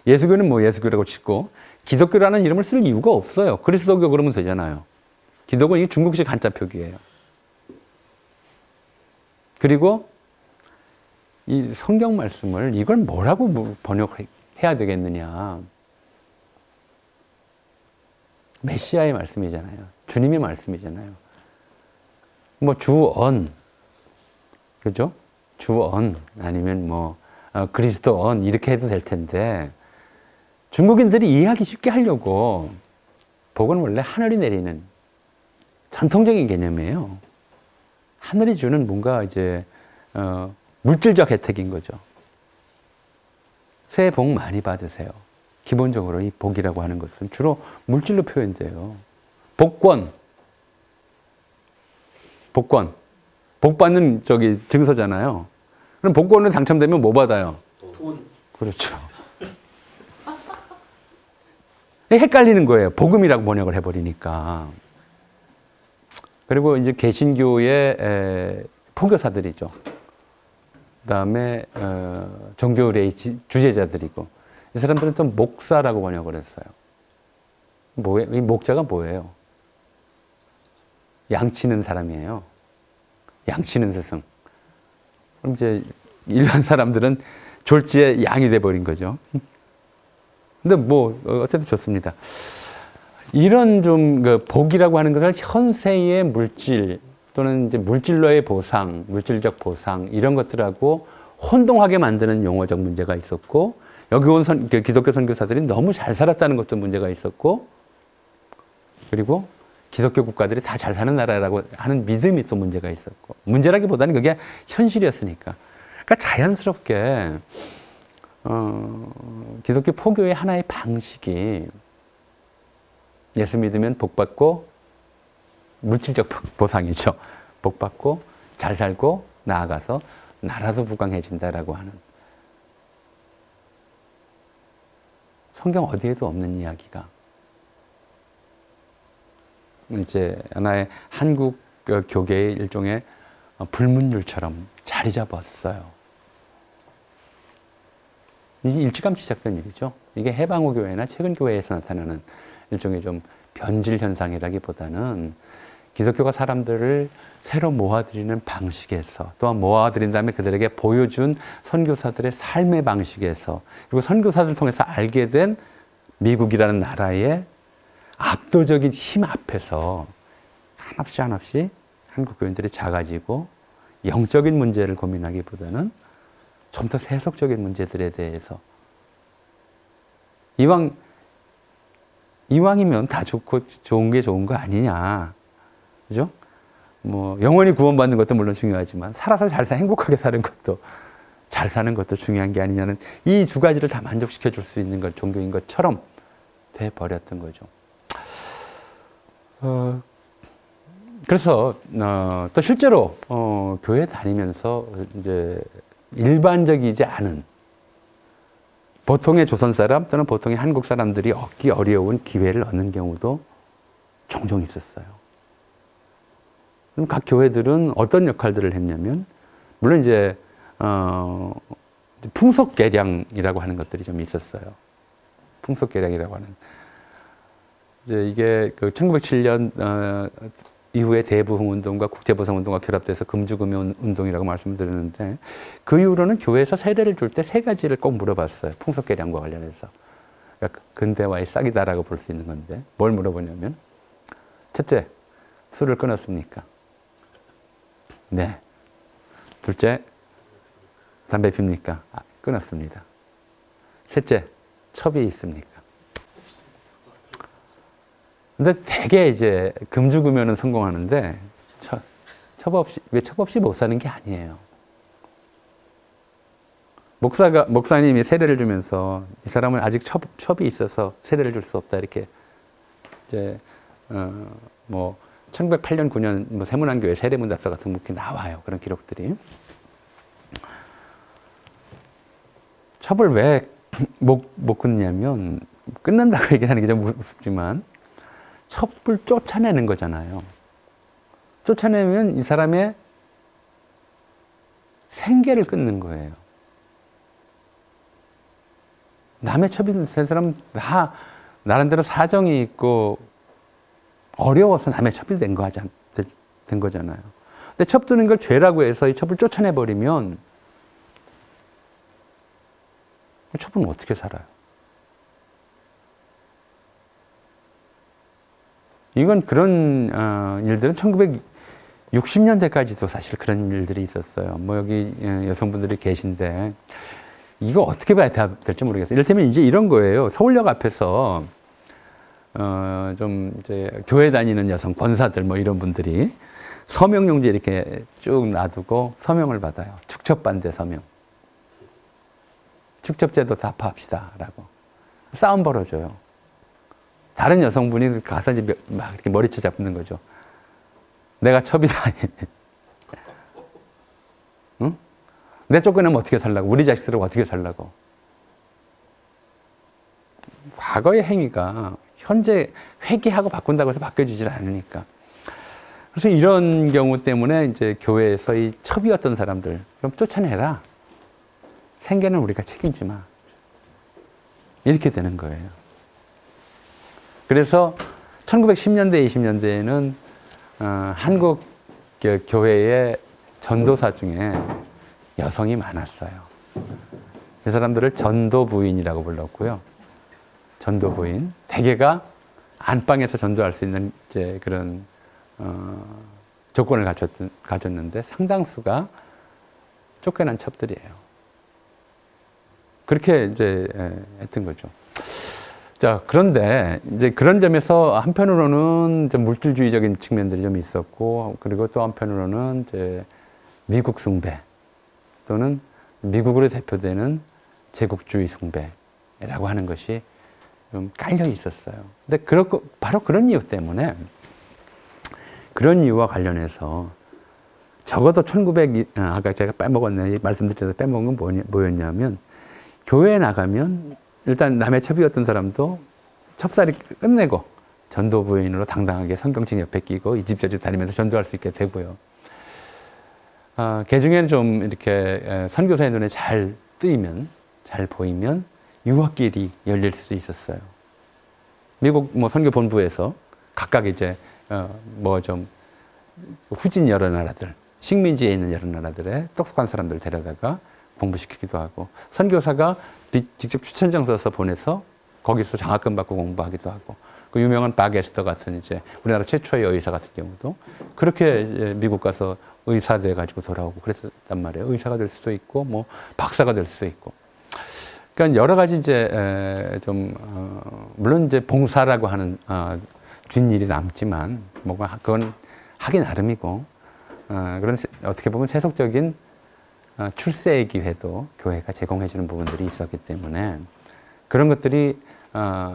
예수교는 뭐 예수교라고 치고 기독교라는 이름을 쓸 이유가 없어요. 그리스도교 그러면 되잖아요. 기독은 이 중국식 한자 표기예요. 그리고 이 성경 말씀을 이걸 뭐라고 번역해야 되겠느냐. 메시아의 말씀이잖아요. 주님의 말씀이잖아요. 뭐 주언, 그죠? 주언 아니면 뭐 그리스도언 이렇게 해도 될 텐데 중국인들이 이해하기 쉽게 하려고 복은 원래 하늘이 내리는 전통적인 개념이에요. 하늘이 주는 뭔가 이제 물질적 혜택인 거죠. 새해 복 많이 받으세요. 기본적으로 이 복이라고 하는 것은 주로 물질로 표현돼요. 복권. 복 받는 증서잖아요. 그럼 복권을 당첨되면 뭐 받아요? 돈. 그렇죠. 헷갈리는 거예요. 복음이라고 번역을 해버리니까. 그리고 이제 개신교의 포교사들이죠. 그 다음에 종교의례의 주제자들이고 이 사람들은 또 목사라고 번역을 했어요. 이 목자가 뭐예요? 양치는 사람이에요. 양치는 스승. 그럼 이제 일반 사람들은 졸지에 양이 돼버린 거죠. 근데 뭐 어쨌든 좋습니다. 이런 좀 복이라고 하는 것을 현세의 물질 또는 이제 물질로의 보상, 물질적 보상 이런 것들하고 혼동하게 만드는 용어적 문제가 있었고 여기 온 기독교 선교사들이 너무 잘 살았다는 것도 문제가 있었고 그리고 기독교 국가들이 다 잘 사는 나라라고 하는 믿음이 또 문제가 있었고 문제라기보다는 그게 현실이었으니까 그러니까 자연스럽게 기독교 포교의 하나의 방식이 예수 믿으면 복 받고 물질적 보상이죠. 복 받고 잘 살고 나아가서 나라도 부강해진다라고 하는 성경 어디에도 없는 이야기가 이제 하나의 한국 교계의 일종의 불문율처럼 자리 잡았어요. 이게 일찌감치 시작된 일이죠. 이게 해방후 교회나 최근 교회에서 나타나는 일종의 좀 변질 현상이라기보다는 기독교가 사람들을 새로 모아들이는 방식에서 또한 모아들인 다음에 그들에게 보여준 선교사들의 삶의 방식에서 그리고 선교사들을 통해서 알게 된 미국이라는 나라의 압도적인 힘 앞에서 한없이 한국 교인들이 작아지고 영적인 문제를 고민하기보다는 좀 더 세속적인 문제들에 대해서 이왕이면 다 좋고 좋은 게 좋은 거 아니냐. 그죠? 뭐, 영원히 구원받는 것도 물론 중요하지만, 살아서 행복하게 사는 것도, 잘 사는 것도 중요한 게 아니냐는 이 두 가지를 다 만족시켜 줄 수 있는 걸 종교인 것처럼 돼버렸던 거죠. 그래서, 또 실제로, 교회 다니면서 이제 일반적이지 않은 보통의 조선 사람 또는 보통의 한국 사람들이 얻기 어려운 기회를 얻는 경우도 종종 있었어요. 그럼 각 교회들은 어떤 역할들을 했냐면, 물론 이제, 풍속개량이라고 하는 것들이 좀 있었어요. 풍속개량이라고 하는. 이제 이게 그 1907년, 이후에 대부흥운동과 국제보상운동과 결합돼서 금주금융운동이라고 말씀드렸는데 그 이후로는 교회에서 세례를 줄 때 세 가지를 꼭 물어봤어요. 풍속개량과 관련해서. 그러니까 근대화의 싹이다라고 볼 수 있는 건데 뭘 물어보냐면 첫째, 술을 끊었습니까? 네. 둘째, 담배 핍니까? 끊었습니다. 셋째, 첩이 있습니까? 근데 되게 이제 금주금연은 성공하는데 첩 없이 못 사는 게 아니에요. 목사님이 세례를 주면서 이 사람은 아직 첩이 있어서 세례를 줄 수 없다 이렇게 이제 뭐 1908년 9년 뭐 세문안교회 세례문답서 같은 게 나와요. 그런 기록들이. 첩을 왜 못 끊냐면 끊는다고 얘기하는 게 좀 우습지만 첩을 쫓아내는 거잖아요. 쫓아내면 이 사람의 생계를 끊는 거예요. 남의 첩이 된 사람은 다 나름대로 사정이 있고 어려워서 남의 첩이 된 거잖아요. 근데 첩 두는 걸 죄라고 해서 이 첩을 쫓아내버리면 첩은 어떻게 살아요? 이건 그런 일들은 1960년대까지도 사실 그런 일들이 있었어요. 뭐 여기 여성분들이 계신데 이거 어떻게 봐야 될지 모르겠어요. 이를테면 이제 이런 거예요. 서울역 앞에서 좀 이제 교회 다니는 여성 권사들 뭐 이런 분들이 서명용지 이렇게 쭉 놔두고 서명을 받아요. 축첩 반대 서명. 축첩제도 타파합시다라고 싸움 벌어져요. 다른 여성분이 가서 이제 막 이렇게 머리채 잡는 거죠. 내가 첩이다. 응? 내 쫓겨나면 어떻게 살라고? 우리 자식들은 어떻게 살라고? 과거의 행위가 현재 회개하고 바꾼다고 해서 바뀌어지질 않으니까. 그래서 이런 경우 때문에 이제 교회에서 이 첩이었던 사람들, 그럼 쫓아내라. 생계는 우리가 책임지 마. 이렇게 되는 거예요. 그래서 1910년대, 20년대에는 한국 교회의 전도사 중에 여성이 많았어요. 이 사람들을 전도부인이라고 불렀고요. 전도부인. 대개가 안방에서 전도할 수 있는 이제 그런 조건을 가졌는데 상당수가 쫓겨난 첩들이에요. 그렇게 이제 했던 거죠. 자, 그런데 이제 그런 점에서 한편으로는 좀 물질주의적인 측면들이 좀 있었고, 그리고 또 한편으로는 이제 미국 숭배 또는 미국으로 대표되는 제국주의 숭배라고 하는 것이 좀 깔려 있었어요. 근데 바로 그런 이유 때문에 그런 이유와 관련해서 적어도 아까 제가 빼먹었네. 말씀드려서 빼먹은 건 뭐였냐면 교회에 나가면 일단 남의 첩이었던 사람도 첩살이 끝내고 전도부인으로 당당하게 성경책 옆에 끼고 이 집 저 집 다니면서 전도할 수 있게 되고요. 개중에는 좀 이렇게 선교사의 눈에 잘 보이면 유학길이 열릴 수 있었어요. 미국 뭐 선교 본부에서 각각 이제 뭐 좀 후진 여러 나라들, 식민지에 있는 여러 나라들의 똑똑한 사람들을 데려다가 공부시키기도 하고, 선교사가 직접 추천장 써서 보내서 거기서 장학금 받고 공부하기도 하고, 그 유명한 박 에스터 같은 이제 우리나라 최초의 의사 같은 경우도 그렇게 미국 가서 의사 돼 가지고 돌아오고 그랬단 말이에요. 의사가 될 수도 있고 뭐 박사가 될 수도 있고. 그러니까 여러 가지 이제 좀 물론 이제 봉사라고 하는 뒷일이 남지만 뭐가 그건 하기 나름이고, 그런 어떻게 보면 세속적인 출세의 기회도 교회가 제공해주는 부분들이 있었기 때문에 그런 것들이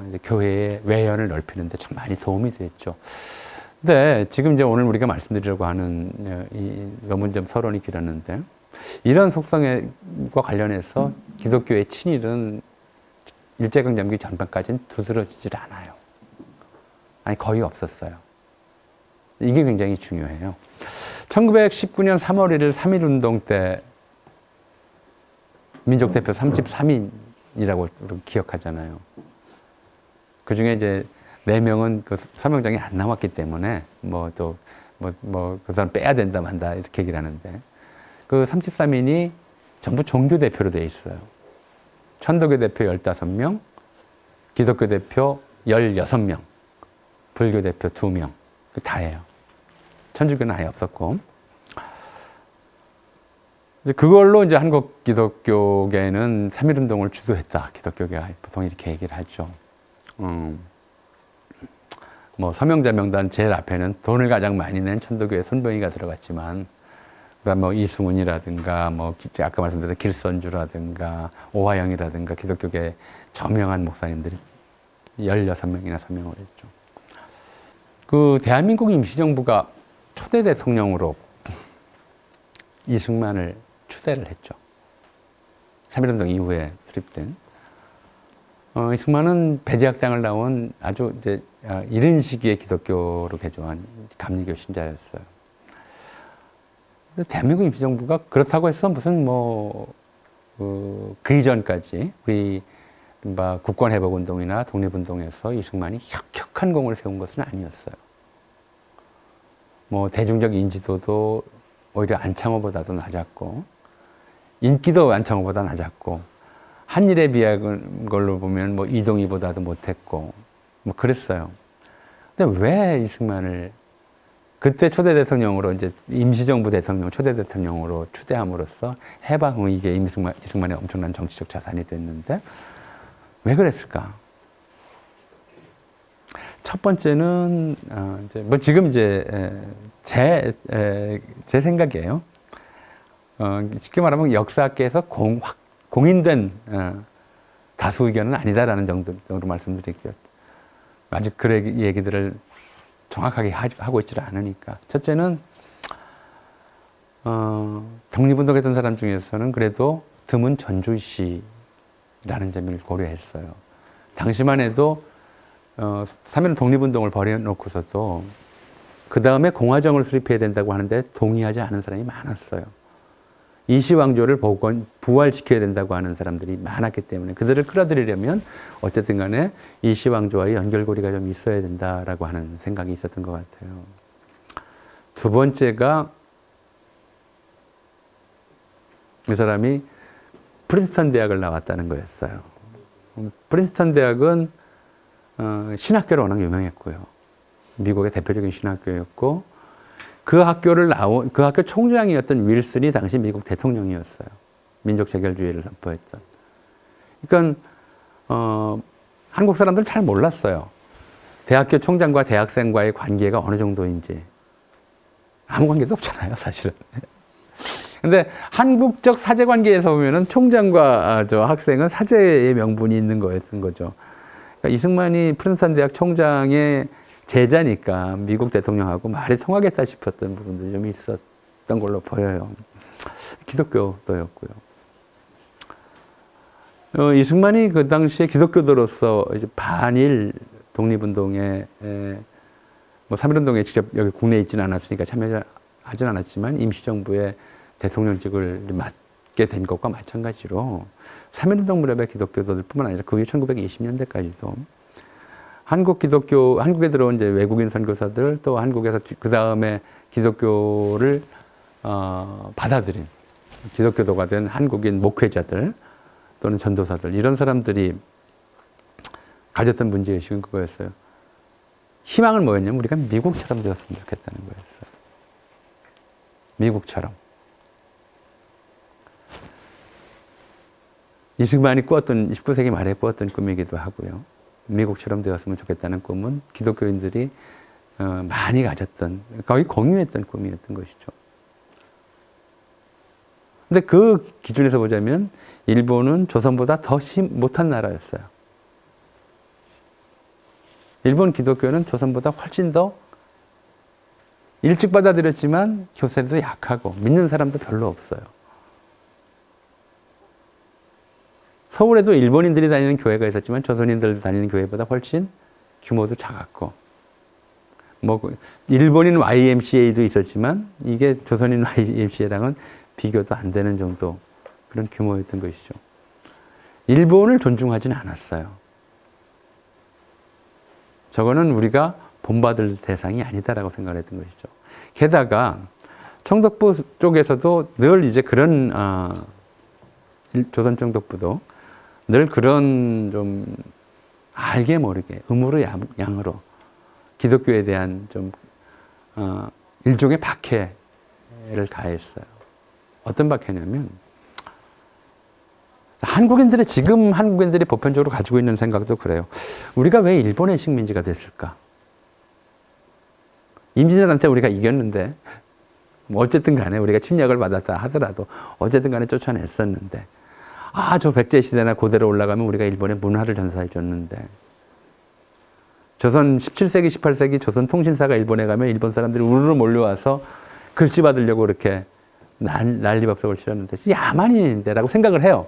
이제 교회의 외연을 넓히는데 참 많이 도움이 됐죠. 근데 지금 이제 오늘 우리가 말씀드리려고 하는 이 너무 좀 서론이 길었는데, 이런 속성과 관련해서 기독교의 친일은 일제강점기 전반까지는 두드러지질 않아요. 아니 거의 없었어요. 이게 굉장히 중요해요. 1919년 3월 1일 3.1운동 때 민족대표 33인이라고 기억하잖아요. 그 중에 이제 4명은 그 서명장이 안 나왔기 때문에 그 사람 빼야 된다 만다 이렇게 얘기를 하는데, 그 33인이 전부 종교 대표로 되어 있어요. 천도교 대표 15명, 기독교 대표 16명, 불교 대표 2명. 다예요. 천주교는 아예 없었고. 그걸로 이제 한국 기독교계는 3.1운동을 주도했다. 기독교계가 보통 이렇게 얘기를 하죠. 뭐 서명자 명단 제일 앞에는 돈을 가장 많이 낸 천도교의 손병희가 들어갔지만, 그다음 뭐 이승훈이라든가 뭐 아까 말씀드린 길선주라든가 오화영이라든가 기독교계 저명한 목사님들이 16명이나 서명을 했죠. 그 대한민국 임시정부가 초대 대통령으로 이승만을 추대를 했죠. 3.1운동 이후에 수립된. 이승만은 배제학장을 나온 아주 이제 이른 시기에 기독교로 개종한 감리교 신자였어요. 근데 대한민국 임시정부가 그렇다고 해서 무슨 그 이전까지 우리 국권회복운동이나 독립운동에서 이승만이 혁혁한 공을 세운 것은 아니었어요. 뭐 대중적 인지도도 오히려 안창호보다도 낮았고, 인기도 안창호보다 낮았고, 한일에 비한 걸로 보면 뭐 이동희보다도 못했고, 뭐 그랬어요. 근데 왜 이승만을 그때 초대 대통령으로 이제 임시정부 대통령, 초대 대통령으로 추대함으로써 해방 후 이게 이승만의 엄청난 정치적 자산이 됐는데 왜 그랬을까? 첫 번째는 이제 뭐 지금 이제 제 생각이에요. 쉽게 말하면 역사학계에서 공인된 다수 의견은 아니다라는 정도로 말씀드릴게요. 아직 그 얘기들을 정확하게 하고 있지를 않으니까. 첫째는 독립운동했던 사람 중에서는 그래도 드문 전주시라는 점을 고려했어요. 당시만 해도 3.1 독립운동을 벌여놓고서도 그 다음에 공화정을 수립해야 된다고 하는데 동의하지 않은 사람이 많았어요. 이시왕조를 부활시켜야 된다고 하는 사람들이 많았기 때문에 그들을 끌어들이려면 어쨌든 간에 이시왕조와의 연결고리가 좀 있어야 된다라고 하는 생각이 있었던 것 같아요. 두 번째가 이 사람이 프린스턴 대학을 나왔다는 거였어요. 프린스턴 대학은 신학교로 워낙 유명했고요. 미국의 대표적인 신학교였고 그 학교 총장이었던 윌슨이 당시 미국 대통령이었어요. 민족 재결주의를 선포했던. 그러니까 한국 사람들은 잘 몰랐어요. 대학교 총장과 대학생과의 관계가 어느 정도인지. 아무 관계도 없잖아요, 사실은. 근데 한국적 사제 관계에서 보면은 총장과 저 학생은 사제의 명분이 있는 거였던 거죠. 그러니까 이승만이 프린스턴 대학 총장의 제자니까 미국 대통령하고 말이 통하겠다 싶었던 부분도 좀 있었던 걸로 보여요. 기독교도였고요. 이승만이 그 당시에 기독교도로서 이제 반일 독립운동에 뭐 3.1운동에 직접 여기 국내에 있지는 않았으니까 참여하진 않았지만 임시정부의 대통령직을 맡게 된 것과 마찬가지로 3.1운동 무렵의 기독교도들 뿐만 아니라 그 이후 1920년대까지도 한국에 들어온 이제 외국인 선교사들 또 한국에서 그 다음에 기독교를 받아들인 기독교도가 된 한국인 목회자들 또는 전도사들 이런 사람들이 가졌던 문제의식은 그거였어요. 희망은 뭐였냐면 우리가 미국처럼 되었으면 좋겠다는 거였어요. 미국처럼. 이승만이 꾸었던 19세기 말에 꾸었던 꿈이기도 하고요. 미국처럼 되었으면 좋겠다는 꿈은 기독교인들이 많이 가졌던 거의 공유했던 꿈이었던 것이죠. 근데 그 기준에서 보자면 일본은 조선보다 더 못한 나라였어요. 일본 기독교는 조선보다 훨씬 더 일찍 받아들였지만 교세도 약하고 믿는 사람도 별로 없어요. 서울에도 일본인들이 다니는 교회가 있었지만 조선인들 다니는 교회보다 훨씬 규모도 작았고 뭐 일본인 YMCA도 있었지만 이게 조선인 YMCA랑은 비교도 안 되는 정도 그런 규모였던 것이죠. 일본을 존중하지는 않았어요. 저거는 우리가 본받을 대상이 아니다라고 생각을 했던 것이죠. 게다가 청독부 쪽에서도 늘 이제 그런 조선 청독부도 늘 그런 좀 알게 모르게 음으로 양으로 기독교에 대한 좀 일종의 박해를 가했어요. 어떤 박해냐면 지금 한국인들이 보편적으로 가지고 있는 생각도 그래요. 우리가 왜 일본의 식민지가 됐을까? 임진왜란때 우리가 이겼는데 뭐 어쨌든 간에 우리가 침략을 받았다 하더라도 어쨌든 간에 쫓아냈었는데 저 백제시대나 고대로 올라가면 우리가 일본의 문화를 전수해 줬는데 조선 17세기, 18세기 조선 통신사가 일본에 가면 일본 사람들이 우르르 몰려와서 글씨 받으려고 그렇게 난리법석을 치렀는데 야만인인데라고 생각을 해요.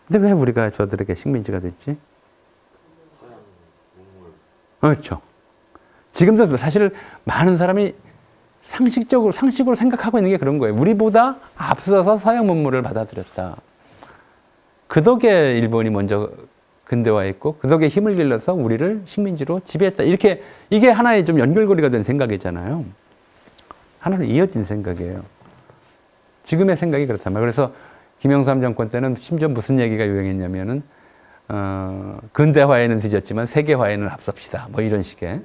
근데 왜 우리가 저들에게 식민지가 됐지? 그렇죠. 지금도 사실 많은 사람이 상식으로 생각하고 있는 게 그런 거예요. 우리보다 앞서서 서양 문물을 받아들였다. 그 덕에 일본이 먼저 근대화했고 그 덕에 힘을 길러서 우리를 식민지로 지배했다. 이렇게 이게 하나의 좀 연결고리가 된 생각이잖아요. 하나로 이어진 생각이에요. 지금의 생각이 그렇단 말이에요. 그래서 김영삼 정권 때는 심지어 무슨 얘기가 유행했냐면은 근대화에는 뒤졌지만 세계화에는 앞섭시다. 뭐 이런 식의.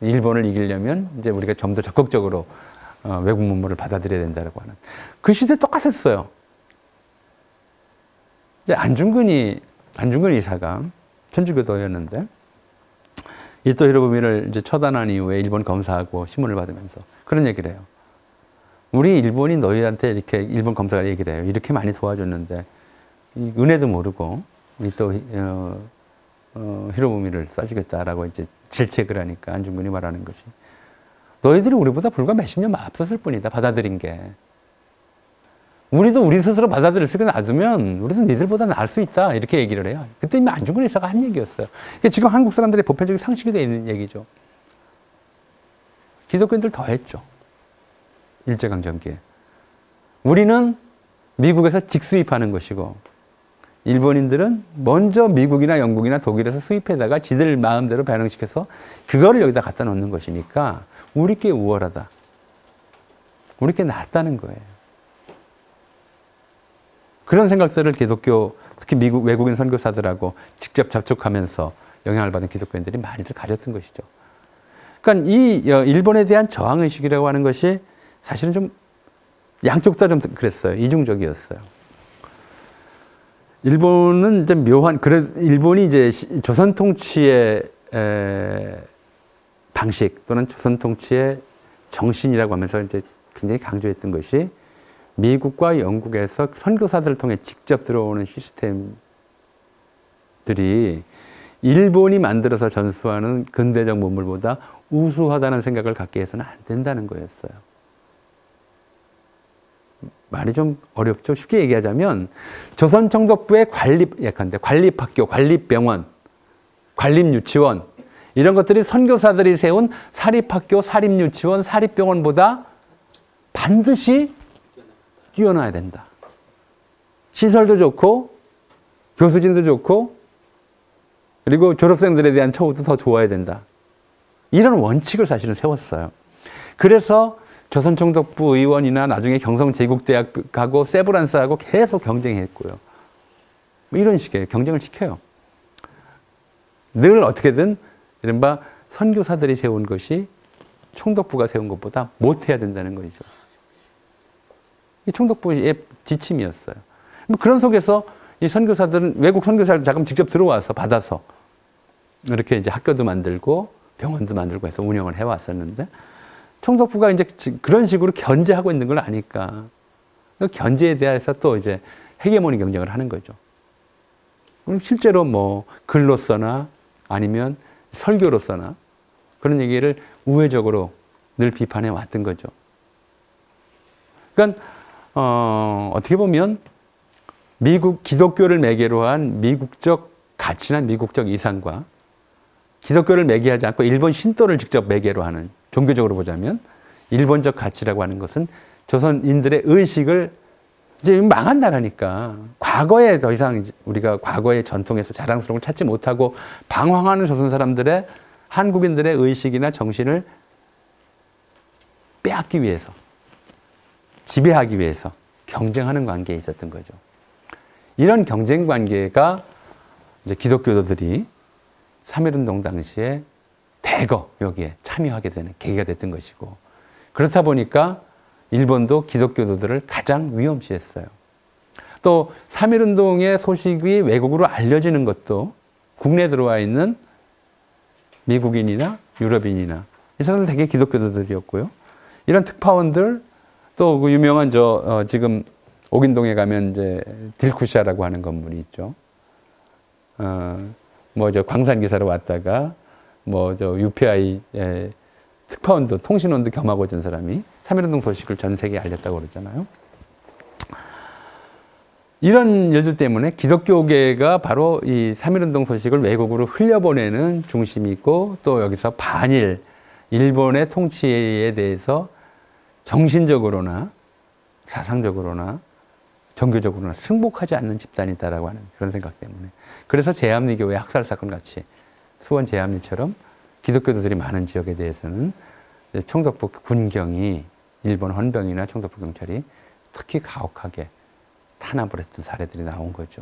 일본을 이기려면 이제 우리가 좀 더 적극적으로 외국 문물을 받아들여야 된다고 하는. 그 시대 똑같았어요. 이제 안중근 이사가 천주교도였는데 이토 히로부미를 이제 처단한 이후에 일본 검사하고 신문을 받으면서 그런 얘기를 해요. 우리 일본이 너희한테 이렇게 일본 검사가 얘기를 해요. 이렇게 많이 도와줬는데 은혜도 모르고 이토 히로부미를 쏴주겠다라고 이제 질책을 하니까 안중근이 말하는 것이 너희들이 우리보다 불과 몇십 년 앞섰을 뿐이다. 받아들인 게. 우리도 우리 스스로 받아들일 수 있게 놔두면 우리도 니들보다 나을 수 있다. 이렇게 얘기를 해요. 그때 이미 안중근 의사가 한 얘기였어요. 이게 지금 한국 사람들의 보편적인 상식이 되어 있는 얘기죠. 기독교인들 더 했죠. 일제강점기에. 우리는 미국에서 직수입하는 것이고 일본인들은 먼저 미국이나 영국이나 독일에서 수입해다가 지들 마음대로 반영시켜서 그거를 여기다 갖다 놓는 것이니까 우리께 우월하다. 우리께 낫다는 거예요. 그런 생각들을 기독교, 특히 미국 외국인 선교사들하고 직접 접촉하면서 영향을 받은 기독교인들이 많이들 가졌던 것이죠. 그러니까 이 일본에 대한 저항의식이라고 하는 것이 사실은 좀 양쪽 다 좀 그랬어요. 이중적이었어요. 일본은 이제 일본이 이제 조선 통치의 방식 또는 조선 통치의 정신이라고 하면서 이제 굉장히 강조했던 것이 미국과 영국에서 선교사들을 통해 직접 들어오는 시스템들이 일본이 만들어서 전수하는 근대적 문물보다 우수하다는 생각을 갖게 해서는 안 된다는 거였어요. 말이 좀 어렵죠. 쉽게 얘기하자면 조선 총독부의 관립학교, 관립병원, 관립유치원 이런 것들이 선교사들이 세운 사립학교, 사립유치원, 사립병원보다 반드시 뛰어나야 된다. 시설도 좋고 교수진도 좋고 그리고 졸업생들에 대한 처우도 더 좋아야 된다. 이런 원칙을 사실은 세웠어요. 그래서 조선 총독부 의원이나 나중에 경성제국대학하고 세브란스하고 계속 경쟁했고요. 뭐 이런 식의 경쟁을 시켜요. 늘 어떻게든 이른바 선교사들이 세운 것이 총독부가 세운 것보다 못해야 된다는 것이죠. 이 총독부의 지침이었어요. 그런 속에서 이 선교사들은 외국 선교사를 자금 직접 들어와서 받아서 이렇게 이제 학교도 만들고 병원도 만들고 해서 운영을 해왔었는데 총독부가 이제 그런 식으로 견제하고 있는 걸 아니까 그 견제에 대해서 또 이제 헤게모니 경쟁을 하는 거죠. 실제로 뭐 글로서나 아니면 설교로서나 그런 얘기를 우회적으로 늘 비판해 왔던 거죠. 그러니까 어떻게 보면 미국 기독교를 매개로 한 미국적 가치나 미국적 이상과 기독교를 매개하지 않고 일본 신도를 직접 매개로 하는 종교적으로 보자면 일본적 가치라고 하는 것은 조선인들의 의식을 이제 망한 나라니까 과거에 더 이상 우리가 과거의 전통에서 자랑스러운 걸 찾지 못하고 방황하는 조선 사람들의 한국인들의 의식이나 정신을 빼앗기 위해서 지배하기 위해서 경쟁하는 관계에 있었던 거죠. 이런 경쟁 관계가 이제 기독교도들이 3.1운동 당시에 대거 여기에 참여하게 되는 계기가 됐던 것이고 그렇다 보니까 일본도 기독교도들을 가장 위험시했어요. 또 3.1운동의 소식이 외국으로 알려지는 것도 국내에 들어와 있는 미국인이나 유럽인이나 이 사람들 되게 기독교도들이었고요. 이런 특파원들 또 그 유명한 지금 옥인동에 가면 이제 딜쿠샤라고 하는 건물이 있죠. 광산 기사로 왔다가 UPI 특파원도 통신원도 겸하고 온 사람이 3.1운동 소식을 전 세계에 알렸다고 그러잖아요. 이런 일들 때문에 기독교계가 바로 이 3.1운동 소식을 외국으로 흘려보내는 중심이고 또 여기서 반일, 일본의 통치에 대해서 정신적으로나 사상적으로나 종교적으로나 승복하지 않는 집단이다라고 하는 그런 생각 때문에. 그래서 제암리교회 학살사건 같이 수원 제암리처럼 기독교도들이 많은 지역에 대해서는 총독부 군경이 일본 헌병이나 총독부 경찰이 특히 가혹하게 탄압을 했던 사례들이 나온 거죠.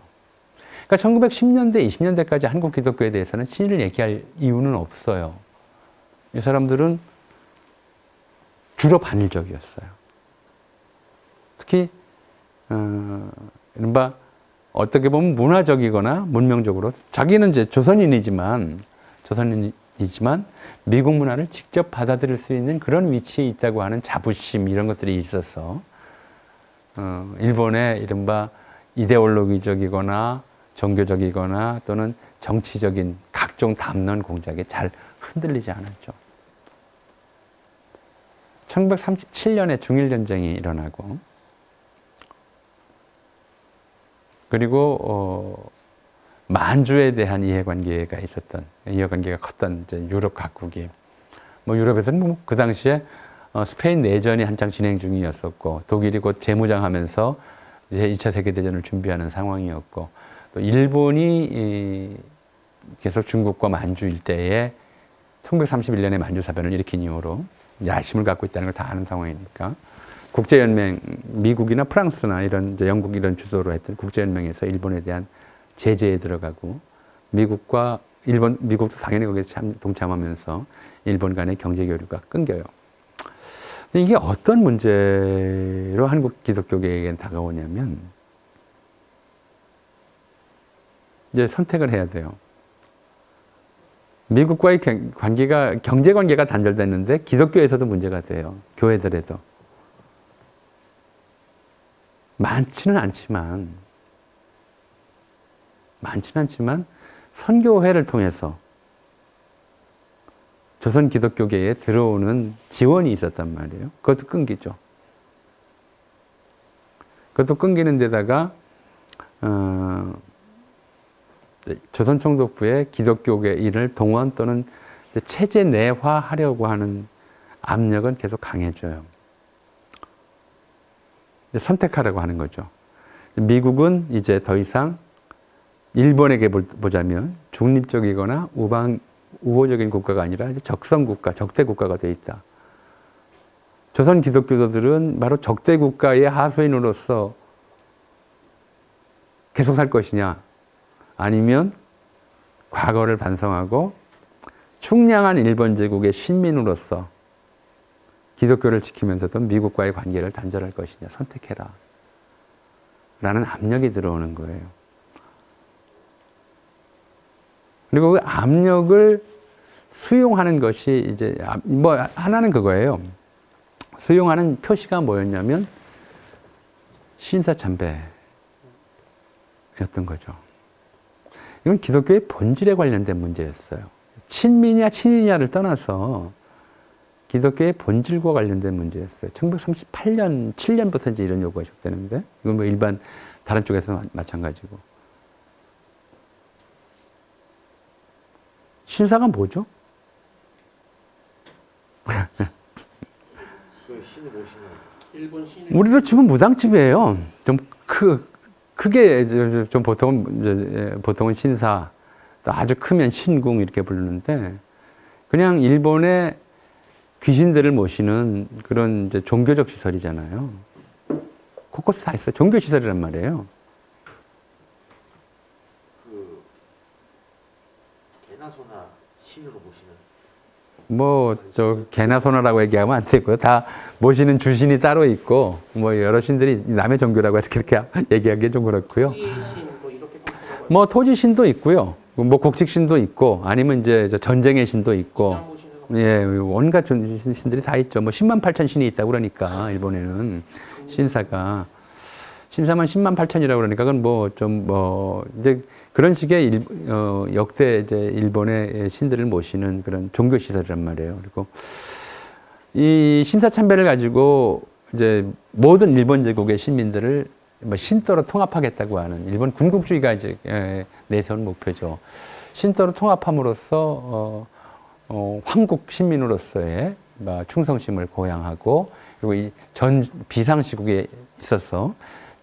그러니까 1910년대, 20년대까지 한국 기독교에 대해서는 신의를 얘기할 이유는 없어요. 이 사람들은 주로 반일적이었어요. 특히 이른바 어떻게 보면 문화적이거나 문명적으로 자기는 이제 조선인이지만 미국 문화를 직접 받아들일 수 있는 그런 위치에 있다고 하는 자부심 이런 것들이 있어서 일본의 이른바 이데올로기적이거나 종교적이거나 또는 정치적인 각종 담론 공작에 잘 흔들리지 않았죠. 1937년에 중일전쟁이 일어나고 그리고 만주에 대한 이해관계가 컸던 이제 유럽 각국이 유럽에서는 그 당시에 스페인 내전이 한창 진행 중이었었고 독일이 곧 재무장하면서 이제 2차 세계대전을 준비하는 상황이었고 또 일본이 계속 중국과 만주 일대에 1931년에 만주사변을 일으킨 이후로 야심을 갖고 있다는 걸 다 아는 상황이니까 국제연맹, 미국이나 프랑스나 이런 이제 영국 이런 주도로 했던 국제연맹에서 일본에 대한 제재에 들어가고 미국도 당연히 거기에 동참하면서 일본 간의 경제 교류가 끊겨요. 근데 이게 어떤 문제로 한국 기독교계에게 다가오냐면 이제 선택을 해야 돼요. 미국과의 경제 관계가 단절됐는데 기독교에서도 문제가 돼요. 교회들에도. 많지는 않지만 선교회를 통해서 조선 기독교계에 들어오는 지원이 있었단 말이에요. 그것도 끊기죠. 그것도 끊기는 데다가 조선 총독부의 기독교계 일을 동원 또는 체제 내화하려고 하는 압력은 계속 강해져요. 선택하라고 하는 거죠. 미국은 이제 더 이상 일본에게 보자면 중립적이거나 우호적인 국가가 아니라 이제 적성국가, 적대국가가 돼 있다. 조선 기독교도들은 바로 적대국가의 하수인으로서 계속 살 것이냐 아니면 과거를 반성하고 충량한 일본 제국의 신민으로서 기독교를 지키면서도 미국과의 관계를 단절할 것이냐 선택해라 라는 압력이 들어오는 거예요. 그리고 그 압력을 수용하는 것이 이제 하나는 그거예요. 수용하는 표시가 뭐였냐면 신사참배였던 거죠. 이건 기독교의 본질에 관련된 문제였어요. 친미냐 친이냐를 떠나서 기독교의 본질과 관련된 문제였어요. 1938년, 7년부터 이제 이런 요구가 시작되는데 이건 일반 다른 쪽에서 마찬가지고. 신사가 뭐죠? 우리로 치면 무당집이에요. 좀 크게 좀 보통은 신사, 또 아주 크면 신궁 이렇게 부르는데 그냥 일본의 귀신들을 모시는 그런 이제 종교적 시설이잖아요. 곳곳에 다 있어요. 종교 시설이란 말이에요. 개나소나 신으로 모시는. 개나 소나라고 얘기하면 안 되고요. 다 모시는 주신이 따로 있고, 여러 신들이 남의 종교라고 해서 그렇게 얘기하기 좀 그렇고요. 토지신 이렇게 토지신도 있고요. 뭐 곡식신도 있고 아니면 이제 저 전쟁의 신도 있고 장모신은 예, 온갖 신들이 다 있죠. 뭐 10만 8천 신이 있다고 그러니까 일본에는 신사만 10만 8천이라고 그러니까 그건 뭐 좀 뭐 이제 그런 식의 역대 이제 일본의 신들을 모시는 그런 종교 시설이란 말이에요. 그리고 이 신사참배를 가지고 이제 모든 일본 제국의 시민들을 뭐 신도로 통합하겠다고 하는 일본 군국주의가 이제 내세운 목표죠. 신도로 통합함으로써 황국 시민으로서의 충성심을 고양하고 그리고 이 전 비상시국에 있어서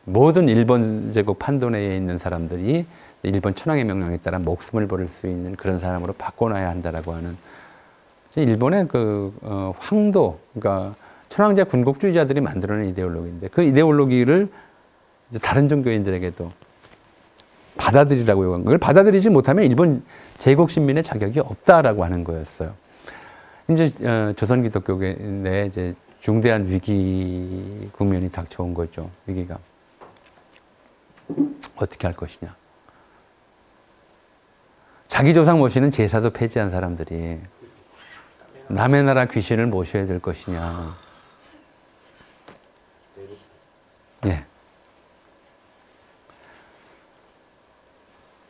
모든 일본 제국 판도내에 있는 사람들이 일본 천황의 명령에 따라 목숨을 버릴 수 있는 그런 사람으로 바꿔놔야 한다라고 하는 일본의 그 황도, 그러니까 천황제 군국주의자들이 만들어낸 이데올로기인데 그 이데올로기를 이제 다른 종교인들에게도 받아들이라고 요구한 걸 받아들이지 못하면 일본 제국 신민의 자격이 없다라고 하는 거였어요. 이제 조선 기독교계 내 이제 중대한 위기 국면이 닥쳐온 거죠. 위기가 어떻게 할 것이냐. 자기 조상 모시는 제사도 폐지한 사람들이 남의 나라 귀신을 모셔야 될 것이냐. 예.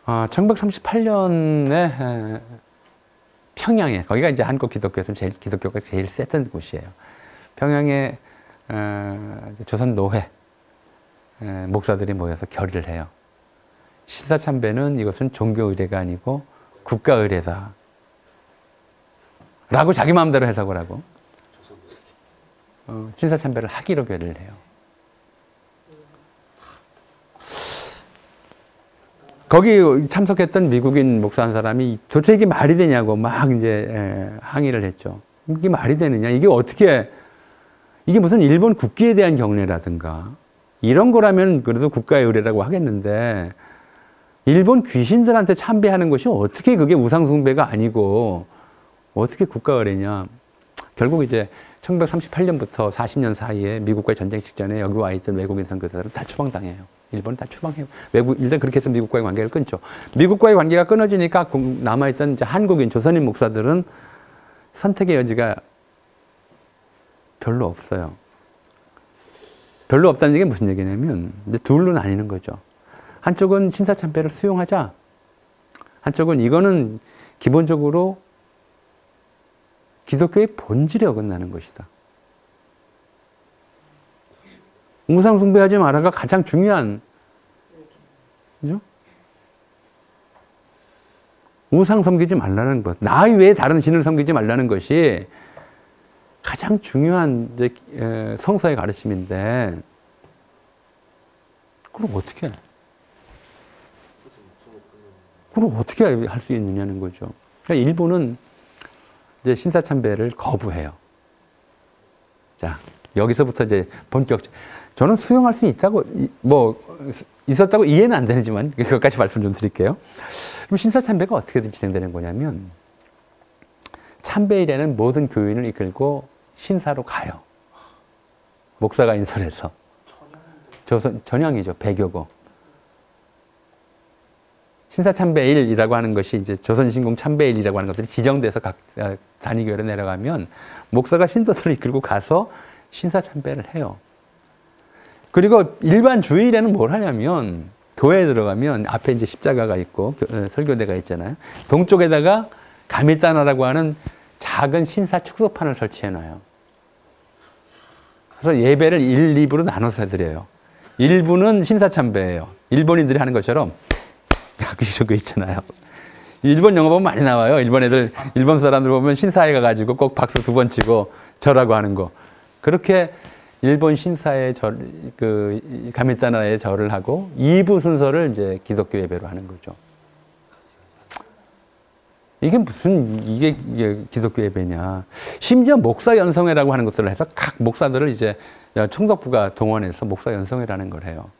1938년에 평양에, 거기가 이제 한국 기독교에서 기독교가 제일 셌던 곳이에요. 평양에 조선 노회 목사들이 모여서 결의를 해요. 신사참배는 이것은 종교의례가 아니고 국가의례다. 라고 자기 마음대로 해석을 하고 신사참배를 하기로 결의를 해요. 거기 참석했던 미국인 목사 한 사람이 도대체 이게 말이 되냐고 막 이제 항의를 했죠. 이게 말이 되느냐? 이게 어떻게, 이게 무슨 일본 국기에 대한 경례라든가 이런 거라면 그래도 국가의 의례라고 하겠는데 일본 귀신들한테 참배하는 것이 어떻게 그게 우상숭배가 아니고 어떻게 국가 의례냐. 결국 이제 1938년부터 40년 사이에 미국과의 전쟁 직전에 여기 와 있던 외국인 선교사들은 다 추방당해요. 일본은 다 추방해요. 일단 그렇게 해서 미국과의 관계를 끊죠. 미국과의 관계가 끊어지니까 남아있던 이제 한국인, 조선인 목사들은 선택의 여지가 별로 없어요. 별로 없다는 얘기가 무슨 얘기냐면 이제 둘로 나뉘는 거죠. 한쪽은 신사참배를 수용하자. 한쪽은 이거는 기본적으로 기독교의 본질에 어긋나는 것이다. 우상 숭배하지 마라가 가장 중요한, 그죠? 우상 섬기지 말라는 것, 나 외에 다른 신을 섬기지 말라는 것이 가장 중요한 이제 성서의 가르침인데, 그럼 어떻게 해? 그럼 어떻게 할 수 있느냐는 거죠. 그러니까 일본은 이제 신사참배를 거부해요. 자, 여기서부터 이제 저는 수용할 수 있다고, 있었다고 이해는 안 되지만, 그것까지 말씀 좀 드릴게요. 그럼 신사참배가 어떻게 진행되는 거냐면, 참배일에는 모든 교인을 이끌고 신사로 가요. 목사가 인솔해서. 전향이죠. 배교고. 신사참배일이라고 하는 것이 이제 조선신공 참배일이라고 하는 것들이 지정돼서 각 단위교회로 내려가면 목사가 신도들을 이끌고 가서 신사참배를 해요. 그리고 일반 주일에는 뭘 하냐면 교회에 들어가면 앞에 이제 십자가가 있고 설교대가 있잖아요. 동쪽에다가 가미따나라고 하는 작은 신사 축소판을 설치해 놔요. 그래서 예배를 1, 2부로 나눠서 드려요. 1부는 신사참배예요. 일본인들이 하는 것처럼 그거 있잖아요. 일본 영화 보면 많이 나와요. 일본 사람들 보면 신사에 가가지고 꼭 박수 2번 치고 절하고 하는 거. 그렇게 일본 신사의 가미따나의 절을 하고 2부 순서를 이제 기독교 예배로 하는 거죠. 이게 기독교 예배냐. 심지어 목사 연성회라고 하는 것들을 해서 각 목사들을 이제 총독부가 동원해서 목사 연성회라는 걸 해요.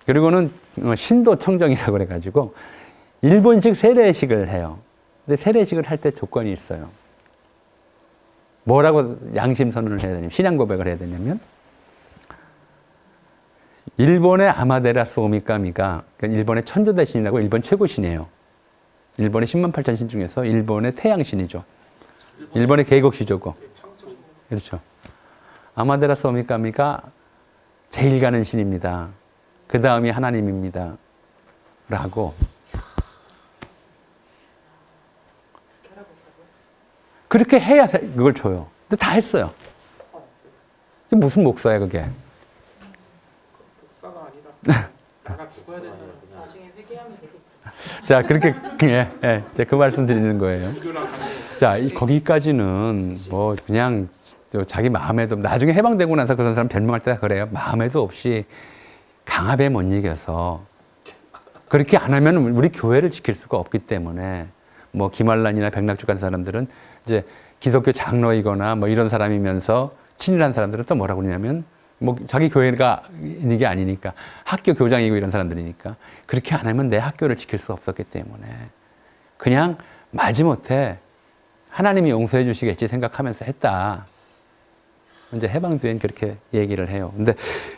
그리고는 신도 청정이라고 그래가지고 일본식 세례식을 해요. 근데 세례식을 할 때 조건이 있어요. 뭐라고 양심 선언을 해야 되냐면, 신앙 고백을 해야 되냐면, 일본의 아마데라스 오미카미가 그러니까 일본의 천조대신이라고 일본 최고신이에요. 일본의 10만 8천 신 중에서 일본의 태양신이죠. 일본의 계곡시조고. 창조신. 그렇죠. 아마데라스 오미카미가 제일 가는 신입니다. 그 다음이 하나님입니다. 라고. 그렇게 해야 그걸 줘요. 근데 다 했어요. 그게 무슨 목사야, 그게? 복사가 아니라 나가 죽어야 되잖아. 나중에 회개하면 되겠다. 자, 그렇게, 제가 그 말씀 드리는 거예요. 이거랑 같이. 자, 거기까지는 뭐 그냥 자기 마음에도, 나중에 해방되고 나서 그런 사람 변명할 때가 그래요. 마음에도 없이 강압에 못 이겨서 그렇게 안 하면 우리 교회를 지킬 수가 없기 때문에 뭐 김환란이나 백낙주 같은 사람들은 이제 기독교 장로이거나 뭐 이런 사람이면서 친일한 사람들은 또 뭐라고 그러냐면 뭐 자기 교회가 있는 게 아니니까 학교 교장이고 이런 사람들이니까 그렇게 안 하면 내 학교를 지킬 수 없었기 때문에 그냥 마지못해 하나님이 용서해 주시겠지 생각하면서 했다. 이제 해방 뒤엔 그렇게 얘기를 해요. 근데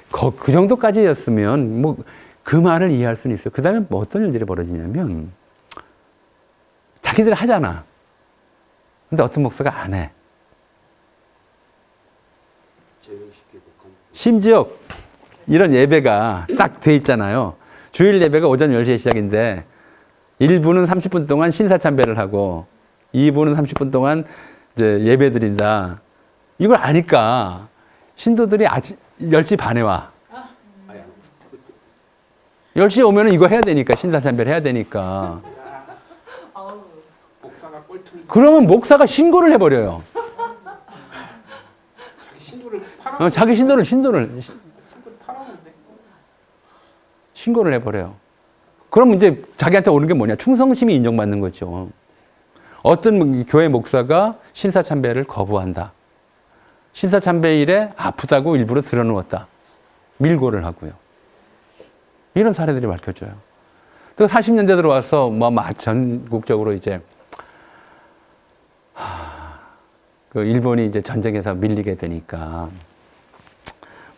그 정도까지였으면 뭐 그 말을 이해할 수는 있어요. 그 다음에 뭐 어떤 일들이 벌어지냐면 자기들 하잖아. 근데 어떤 목사가 안 해. 심지어 이런 예배가 딱 돼 있잖아요. 주일 예배가 오전 10시에 시작인데 1부는 30분 동안 신사참배를 하고 2부는 30분 동안 이제 예배 드린다. 이걸 아니까 신도들이 아직 10시 반에 와. 10시에 오면 이거 해야 되니까, 신사참배를 해야 되니까. 목사가 꼴통이 그러면 목사가 신고를 해버려요. 자기 신도를 팔아. 자기 신도를 팔았는데. 신고를 해버려요. 그럼 이제 자기한테 오는 게 뭐냐? 충성심이 인정받는 거죠. 어떤 교회 목사가 신사참배를 거부한다. 신사참배일에 아프다고 일부러 들어누웠다. 밀고를 하고요. 이런 사례들이 밝혀져요. 또 40년대 들어와서 뭐 전국적으로 이제 그 일본이 이제 전쟁에서 밀리게 되니까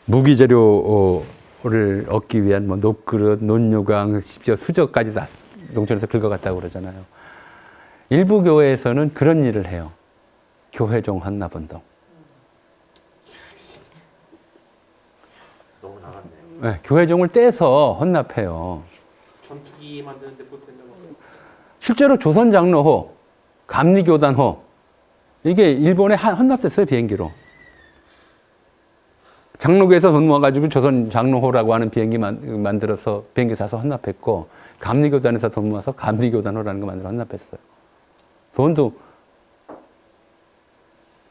무기 재료를 얻기 위한 뭐 녹그릇, 논요강, 심지어 수저까지 다 농촌에서 긁어갔다고 그러잖아요. 일부 교회에서는 그런 일을 해요. 교회종 헌납운동. 너무 나갔네요. 네, 교회종을 떼서 헌납해요. 전투기 만드는데 못 된다고. 실제로 조선장로호, 감리교단호 이게 일본에 헌납됐어요. 비행기로. 장로교에서 돈 모아가지고 조선장로호라고 하는 비행기 만들어서 비행기 사서 헌납했고 감리교단에서 돈 모아서 감리교단호라는 거 만들어 헌납했어요. 돈도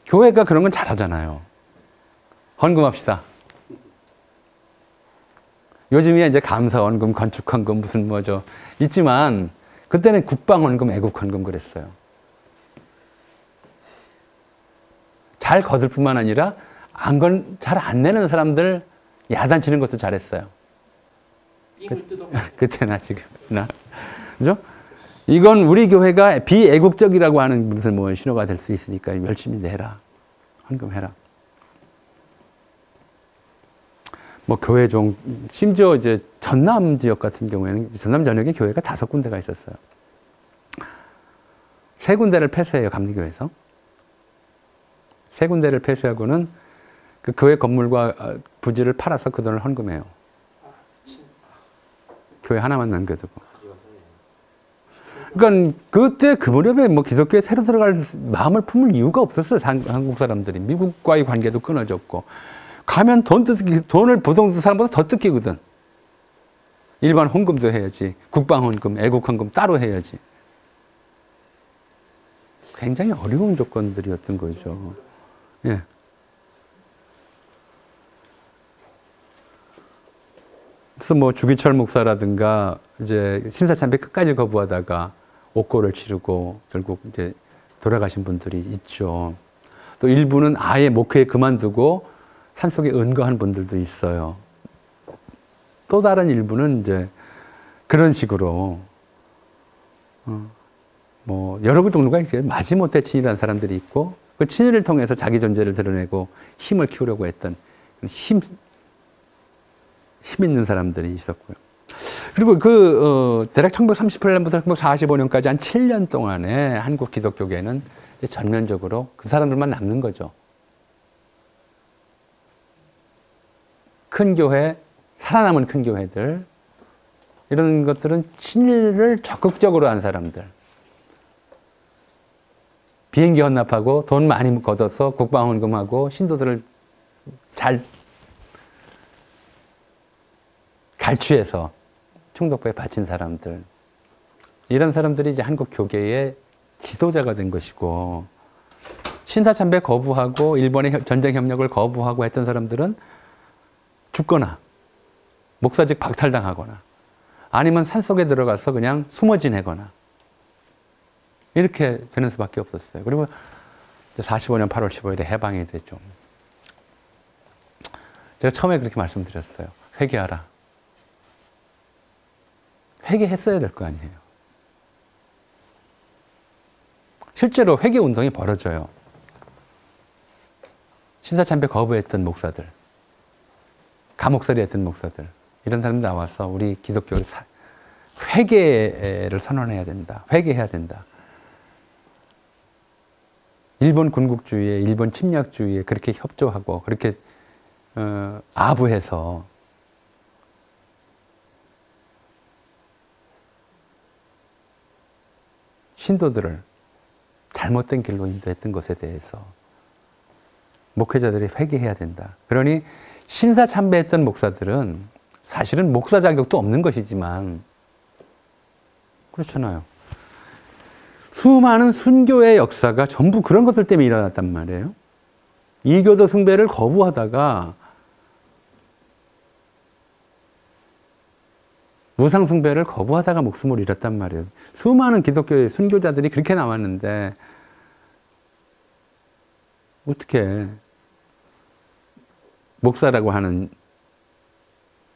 교회가 그런 건 잘하잖아요. 헌금합시다. 요즘이야 이제 감사헌금, 건축헌금 무슨 뭐죠 있지만 그때는 국방헌금, 애국헌금 그랬어요. 잘 거둘 뿐만 아니라 잘 안 내는 사람들 야단치는 것도 잘했어요. 삥을 뜯어. 그때나 지금이나 그죠? 이건 우리 교회가 비애국적이라고 하는 무슨 뭐 신호가 될 수 있으니까 열심히 내라, 헌금해라. 뭐 교회종, 심지어 이제 전남 지역 같은 경우에는 전남 전역에 교회가 5군데가 있었어요. 3군데를 폐쇄해요, 감리교에서. 3군데를 폐쇄하고는 그 교회 건물과 부지를 팔아서 그 돈을 헌금해요. 교회 하나만 남겨두고. 그러니까 그때 그 무렵에 뭐 기독교에 새로 들어갈 마음을 품을 이유가 없었어요. 한국 사람들이. 미국과의 관계도 끊어졌고. 가면 돈을 보통 사람보다 더 뜯기거든. 일반 헌금도 해야지. 국방헌금, 애국헌금 따로 해야지. 굉장히 어려운 조건들이었던 거죠. 예. 그래서 뭐 주기철 목사라든가 이제 신사참배 끝까지 거부하다가 옥고를 치르고 결국 이제 돌아가신 분들이 있죠. 또 일부는 아예 목회 그만두고 산속에 은거한 분들도 있어요. 또 다른 일부는 이제 그런 식으로 뭐 여러 종류가 있어요. 마지못해 친일한 사람들이 있고 그 친일을 통해서 자기 존재를 드러내고 힘을 키우려고 했던 힘 있는 사람들이 있었고요. 그리고 대략 1938년부터 1945년까지 한 7년 동안에 한국 기독교계는 이제 전면적으로 그 사람들만 남는 거죠. 큰 교회, 살아남은 큰 교회들, 이런 것들은 친일을 적극적으로 한 사람들. 비행기 헌납하고 돈 많이 걷어서 국방헌금하고 신도들을 잘 갈취해서 총독부에 바친 사람들. 이런 사람들이 이제 한국 교계의 지도자가 된 것이고, 신사참배 거부하고 일본의 전쟁 협력을 거부하고 했던 사람들은 죽거나 목사직 박탈당하거나 아니면 산속에 들어가서 그냥 숨어 지내거나 이렇게 되는 수밖에 없었어요. 그리고 45년 8월 15일에 해방이 되죠. 제가 처음에 그렇게 말씀드렸어요. 회개하라. 회개했어야 될 거 아니에요. 실제로 회개 운동이 벌어져요. 신사참배 거부했던 목사들, 감옥살이 했던 목사들, 이런 사람들 나와서 우리 기독교를 회개를 선언해야 된다. 회개해야 된다. 일본 군국주의에, 일본 침략주의에 그렇게 협조하고 그렇게 아부해서 신도들을 잘못된 길로 인도했던 것에 대해서 목회자들이 회개해야 된다. 그러니 신사 참배했던 목사들은 사실은 목사 자격도 없는 것이지만 그렇잖아요. 수많은 순교의 역사가 전부 그런 것들 때문에 일어났단 말이에요. 이교도 숭배를 거부하다가 우상 숭배를 거부하다가 목숨을 잃었단 말이에요. 수많은 기독교의 순교자들이 그렇게 나왔는데 어떻게 목사라고 하는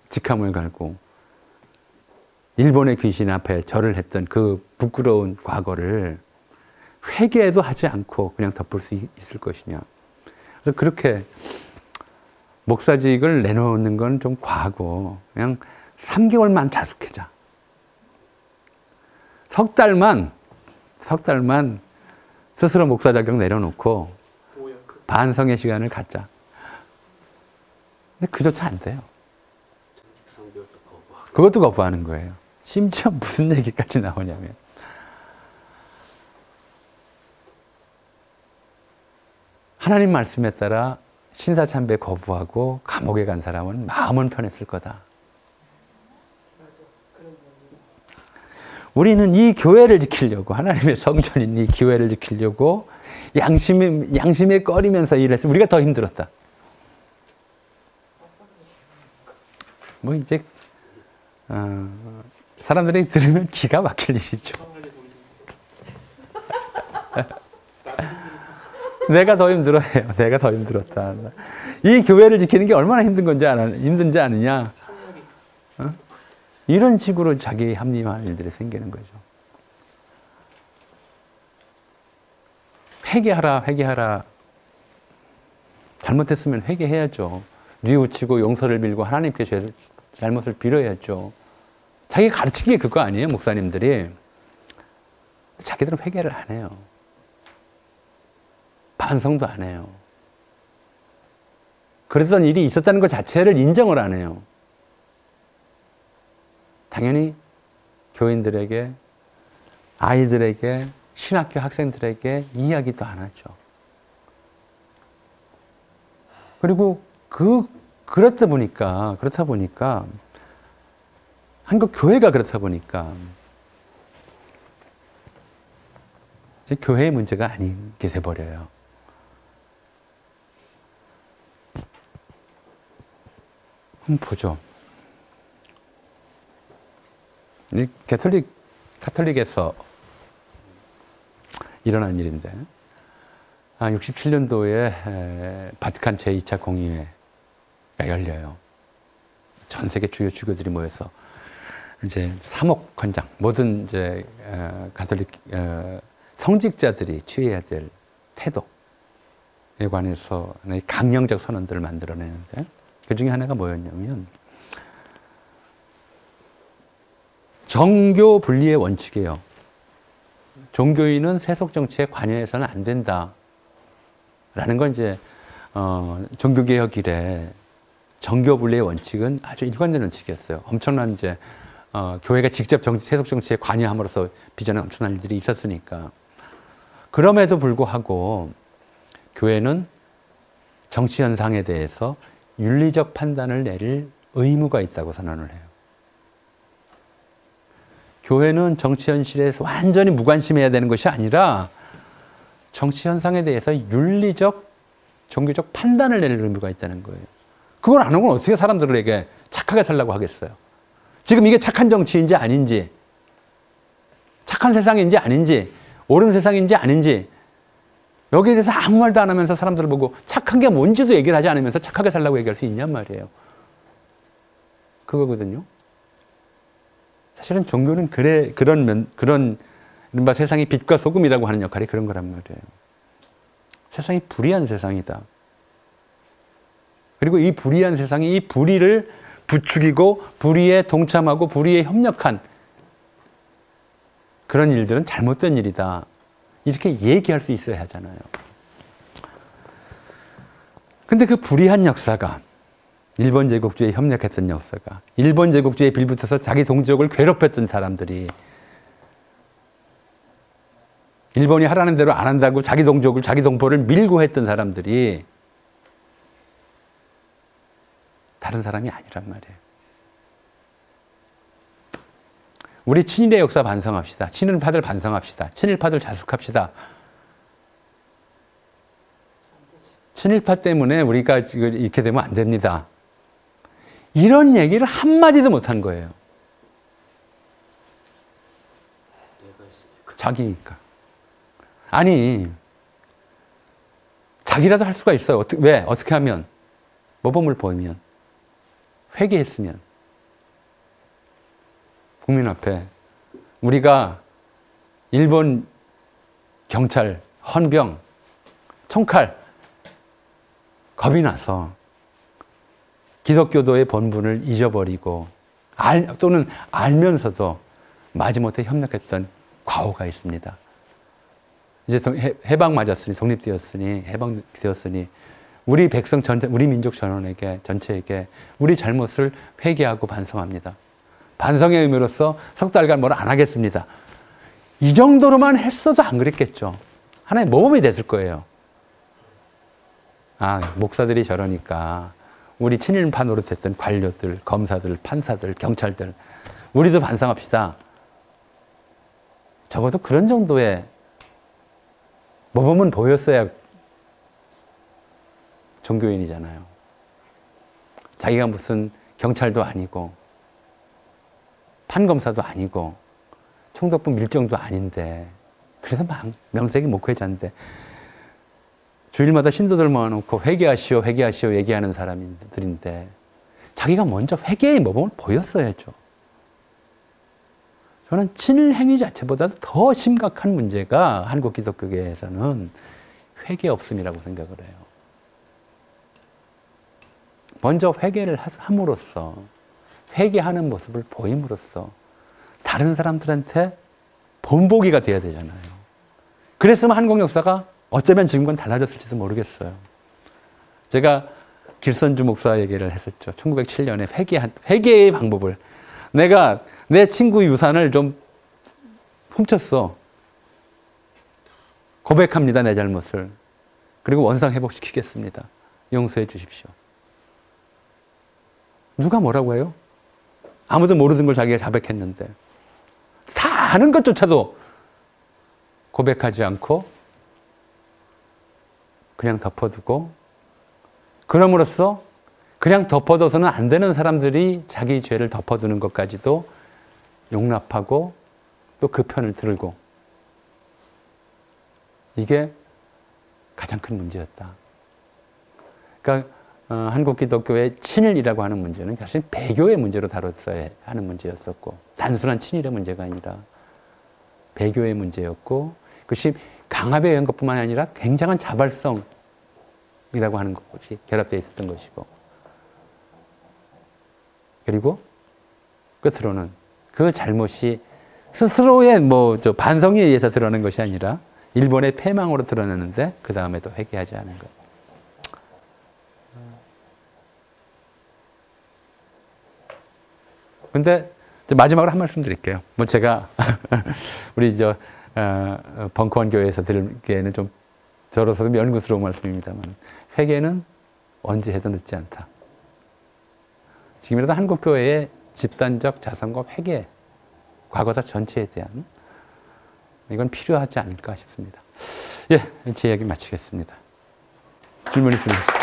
직함을 갈고 일본의 귀신 앞에 절을 했던 그 부끄러운 과거를 회개도 하지 않고 그냥 덮을 수 있을 것이냐. 그래서 그렇게 목사직을 내놓는 건 좀 과하고 그냥 3개월만 자숙하자. 석 달만 스스로 목사 자격 내려놓고 반성의 시간을 갖자. 근데 그조차 안 돼요. 그것도 거부하는 거예요. 심지어 무슨 얘기까지 나오냐면 하나님 말씀에 따라 신사참배 거부하고 감옥에 간 사람은 마음은 편했을 거다. 우리는 이 교회를 지키려고, 하나님의 성전인 이 교회를 지키려고 양심에 꺼리면서 일해서 우리가 더 힘들었다. 뭐 이제 사람들이 들으면 기가 막힐 일이죠. 내가 더 힘들어해요. 내가 더 힘들었다. 이 교회를 지키는 게 얼마나 힘든지 아느냐. 어? 이런 식으로 자기 합리화하는 일들이 생기는 거죠. 회개하라. 잘못했으면 회개해야죠. 뉘우치고 용서를 빌고 하나님께 잘못을 빌어야죠. 자기가 가르친 게 그거 아니에요, 목사님들이. 자기들은 회개를 안 해요. 반성도 안 해요. 그랬던 일이 있었다는 것 자체를 인정을 안 해요. 당연히 교인들에게, 아이들에게, 신학교 학생들에게 이야기도 안 하죠. 그리고 그렇다 보니까 한국 교회가 그렇다 보니까 교회의 문제가 아닌 게 돼버려요. 한번 보죠. 이 가톨릭에서 일어난 일인데, 67년도에 바티칸 제2차 공의회가 열려요. 전 세계 주요 주교들이 모여서 이제 사목헌장, 모든 이제 가톨릭 성직자들이 취해야 될 태도에 관해서 강령적 선언들을 만들어내는데, 그 중에 하나가 뭐였냐면 정교 분리의 원칙이에요. 종교인은 세속 정치에 관여해서는 안 된다. 라는 건 이제 종교개혁 이래 정교 분리의 원칙은 아주 일관된 원칙이었어요. 엄청난 이제 교회가 직접 세속 정치에 관여함으로써 빚어낸 엄청난 일들이 있었으니까. 그럼에도 불구하고 교회는 정치 현상에 대해서 윤리적 판단을 내릴 의무가 있다고 선언을 해요. 교회는 정치 현실에서 완전히 무관심해야 되는 것이 아니라 정치 현상에 대해서 윤리적, 종교적 판단을 내릴 의무가 있다는 거예요. 그걸 안 하면 어떻게 사람들에게 착하게 살라고 하겠어요? 지금 이게 착한 정치인지 아닌지, 착한 세상인지 아닌지, 옳은 세상인지 아닌지, 여기에 대해서 아무 말도 안 하면서 사람들을 보고 착한 게 뭔지도 얘기를 하지 않으면서 착하게 살라고 얘기할 수 있냔 말이에요. 그거거든요. 사실은 종교는 그런 이른바 세상의 빛과 소금이라고 하는 역할이 그런 거란 말이에요. 세상이 불의한 세상이다. 그리고 이 불의한 세상이 이 불의를 부추기고 불의에 동참하고 불의에 협력한 그런 일들은 잘못된 일이다. 이렇게 얘기할 수 있어야 하잖아요. 근데 그 불의한 역사가, 일본 제국주의에 협력했던 역사가, 일본 제국주의에 빌붙어서 자기 동족을 괴롭혔던 사람들이, 일본이 하라는 대로 안 한다고 자기 동족을, 자기 동포를 밀고 했던 사람들이 다른 사람이 아니란 말이에요. 우리 친일의 역사 반성합시다. 친일파들 반성합시다. 친일파들 자숙합시다. 친일파 때문에 우리가 지금 이렇게 되면 안 됩니다. 이런 얘기를 한마디도 못한 거예요. 자기니까. 아니, 자기라도 할 수가 있어요. 왜? 어떻게 하면? 모범을 보이면. 회개했으면. 국민 앞에 우리가 일본 경찰, 헌병, 총칼 겁이 나서 기독교도의 본분을 잊어버리고 또는 알면서도 마지못해 협력했던 과오가 있습니다. 이제 해방되었으니 우리 백성 전체, 우리 민족 전체에게 우리 잘못을 회개하고 반성합니다. 반성의 의미로서 석 달간 뭘 안 하겠습니다. 이 정도로만 했어도 안 그랬겠죠. 하나의 모범이 됐을 거예요. 아, 목사들이 저러니까 우리 친일파 노릇했던 관료들, 검사들, 판사들, 경찰들, 우리도 반성합시다. 적어도 그런 정도의 모범은 보였어야 종교인이잖아요. 자기가 무슨 경찰도 아니고 판검사도 아니고 총독부 밀정도 아닌데, 그래서 막 명색이 목회자인데 주일마다 신도들 모아놓고 회개하시오 회개하시오 얘기하는 사람들인데 자기가 먼저 회개의 모범을 보였어야죠. 저는 친일 행위 자체보다도 더 심각한 문제가 한국 기독교계에서는 회개 없음이라고 생각을 해요. 먼저 회개를 함으로써, 회개하는 모습을 보임으로써 다른 사람들한테 본보기가 돼야 되잖아요. 그랬으면 한국 역사가 어쩌면 지금과는 달라졌을지도 모르겠어요. 제가 길선주 목사 얘기를 했었죠. 1907년에 회개의 방법을. 내가 내 친구 유산을 좀 훔쳤어. 고백합니다, 내 잘못을. 그리고 원상 회복시키겠습니다. 용서해 주십시오. 누가 뭐라고 해요? 아무도 모르는 걸 자기가 자백했는데. 다 아는 것조차도 고백하지 않고 그냥 덮어두고, 그럼으로써 그냥 덮어둬서는 안 되는 사람들이 자기 죄를 덮어두는 것까지도 용납하고 또 그 편을 들고, 이게 가장 큰 문제였다. 그러니까 한국 기독교의 친일이라고 하는 문제는 사실 배교의 문제로 다뤘어야 하는 문제였었고, 단순한 친일의 문제가 아니라 배교의 문제였고, 그것이 강압에 의한 것뿐만 아니라 굉장한 자발성이라고 하는 것이 결합되어 있었던 것이고, 그리고 끝으로는 그 잘못이 스스로의 저 반성에 의해서 드러난 것이 아니라 일본의 패망으로 드러났는데 그 다음에도 회개하지 않은 것. 근데 마지막으로 한 말씀 드릴게요. 제가 우리 벙커원 교회에서 들기에는 좀 저로서도 연구스러운 말씀입니다만, 회개는 언제 해도 늦지 않다. 지금이라도 한국 교회의 집단적 자성과 회개, 과거사 전체에 대한 이건 필요하지 않을까 싶습니다. 예, 제 이야기 마치겠습니다. 질문 있으면.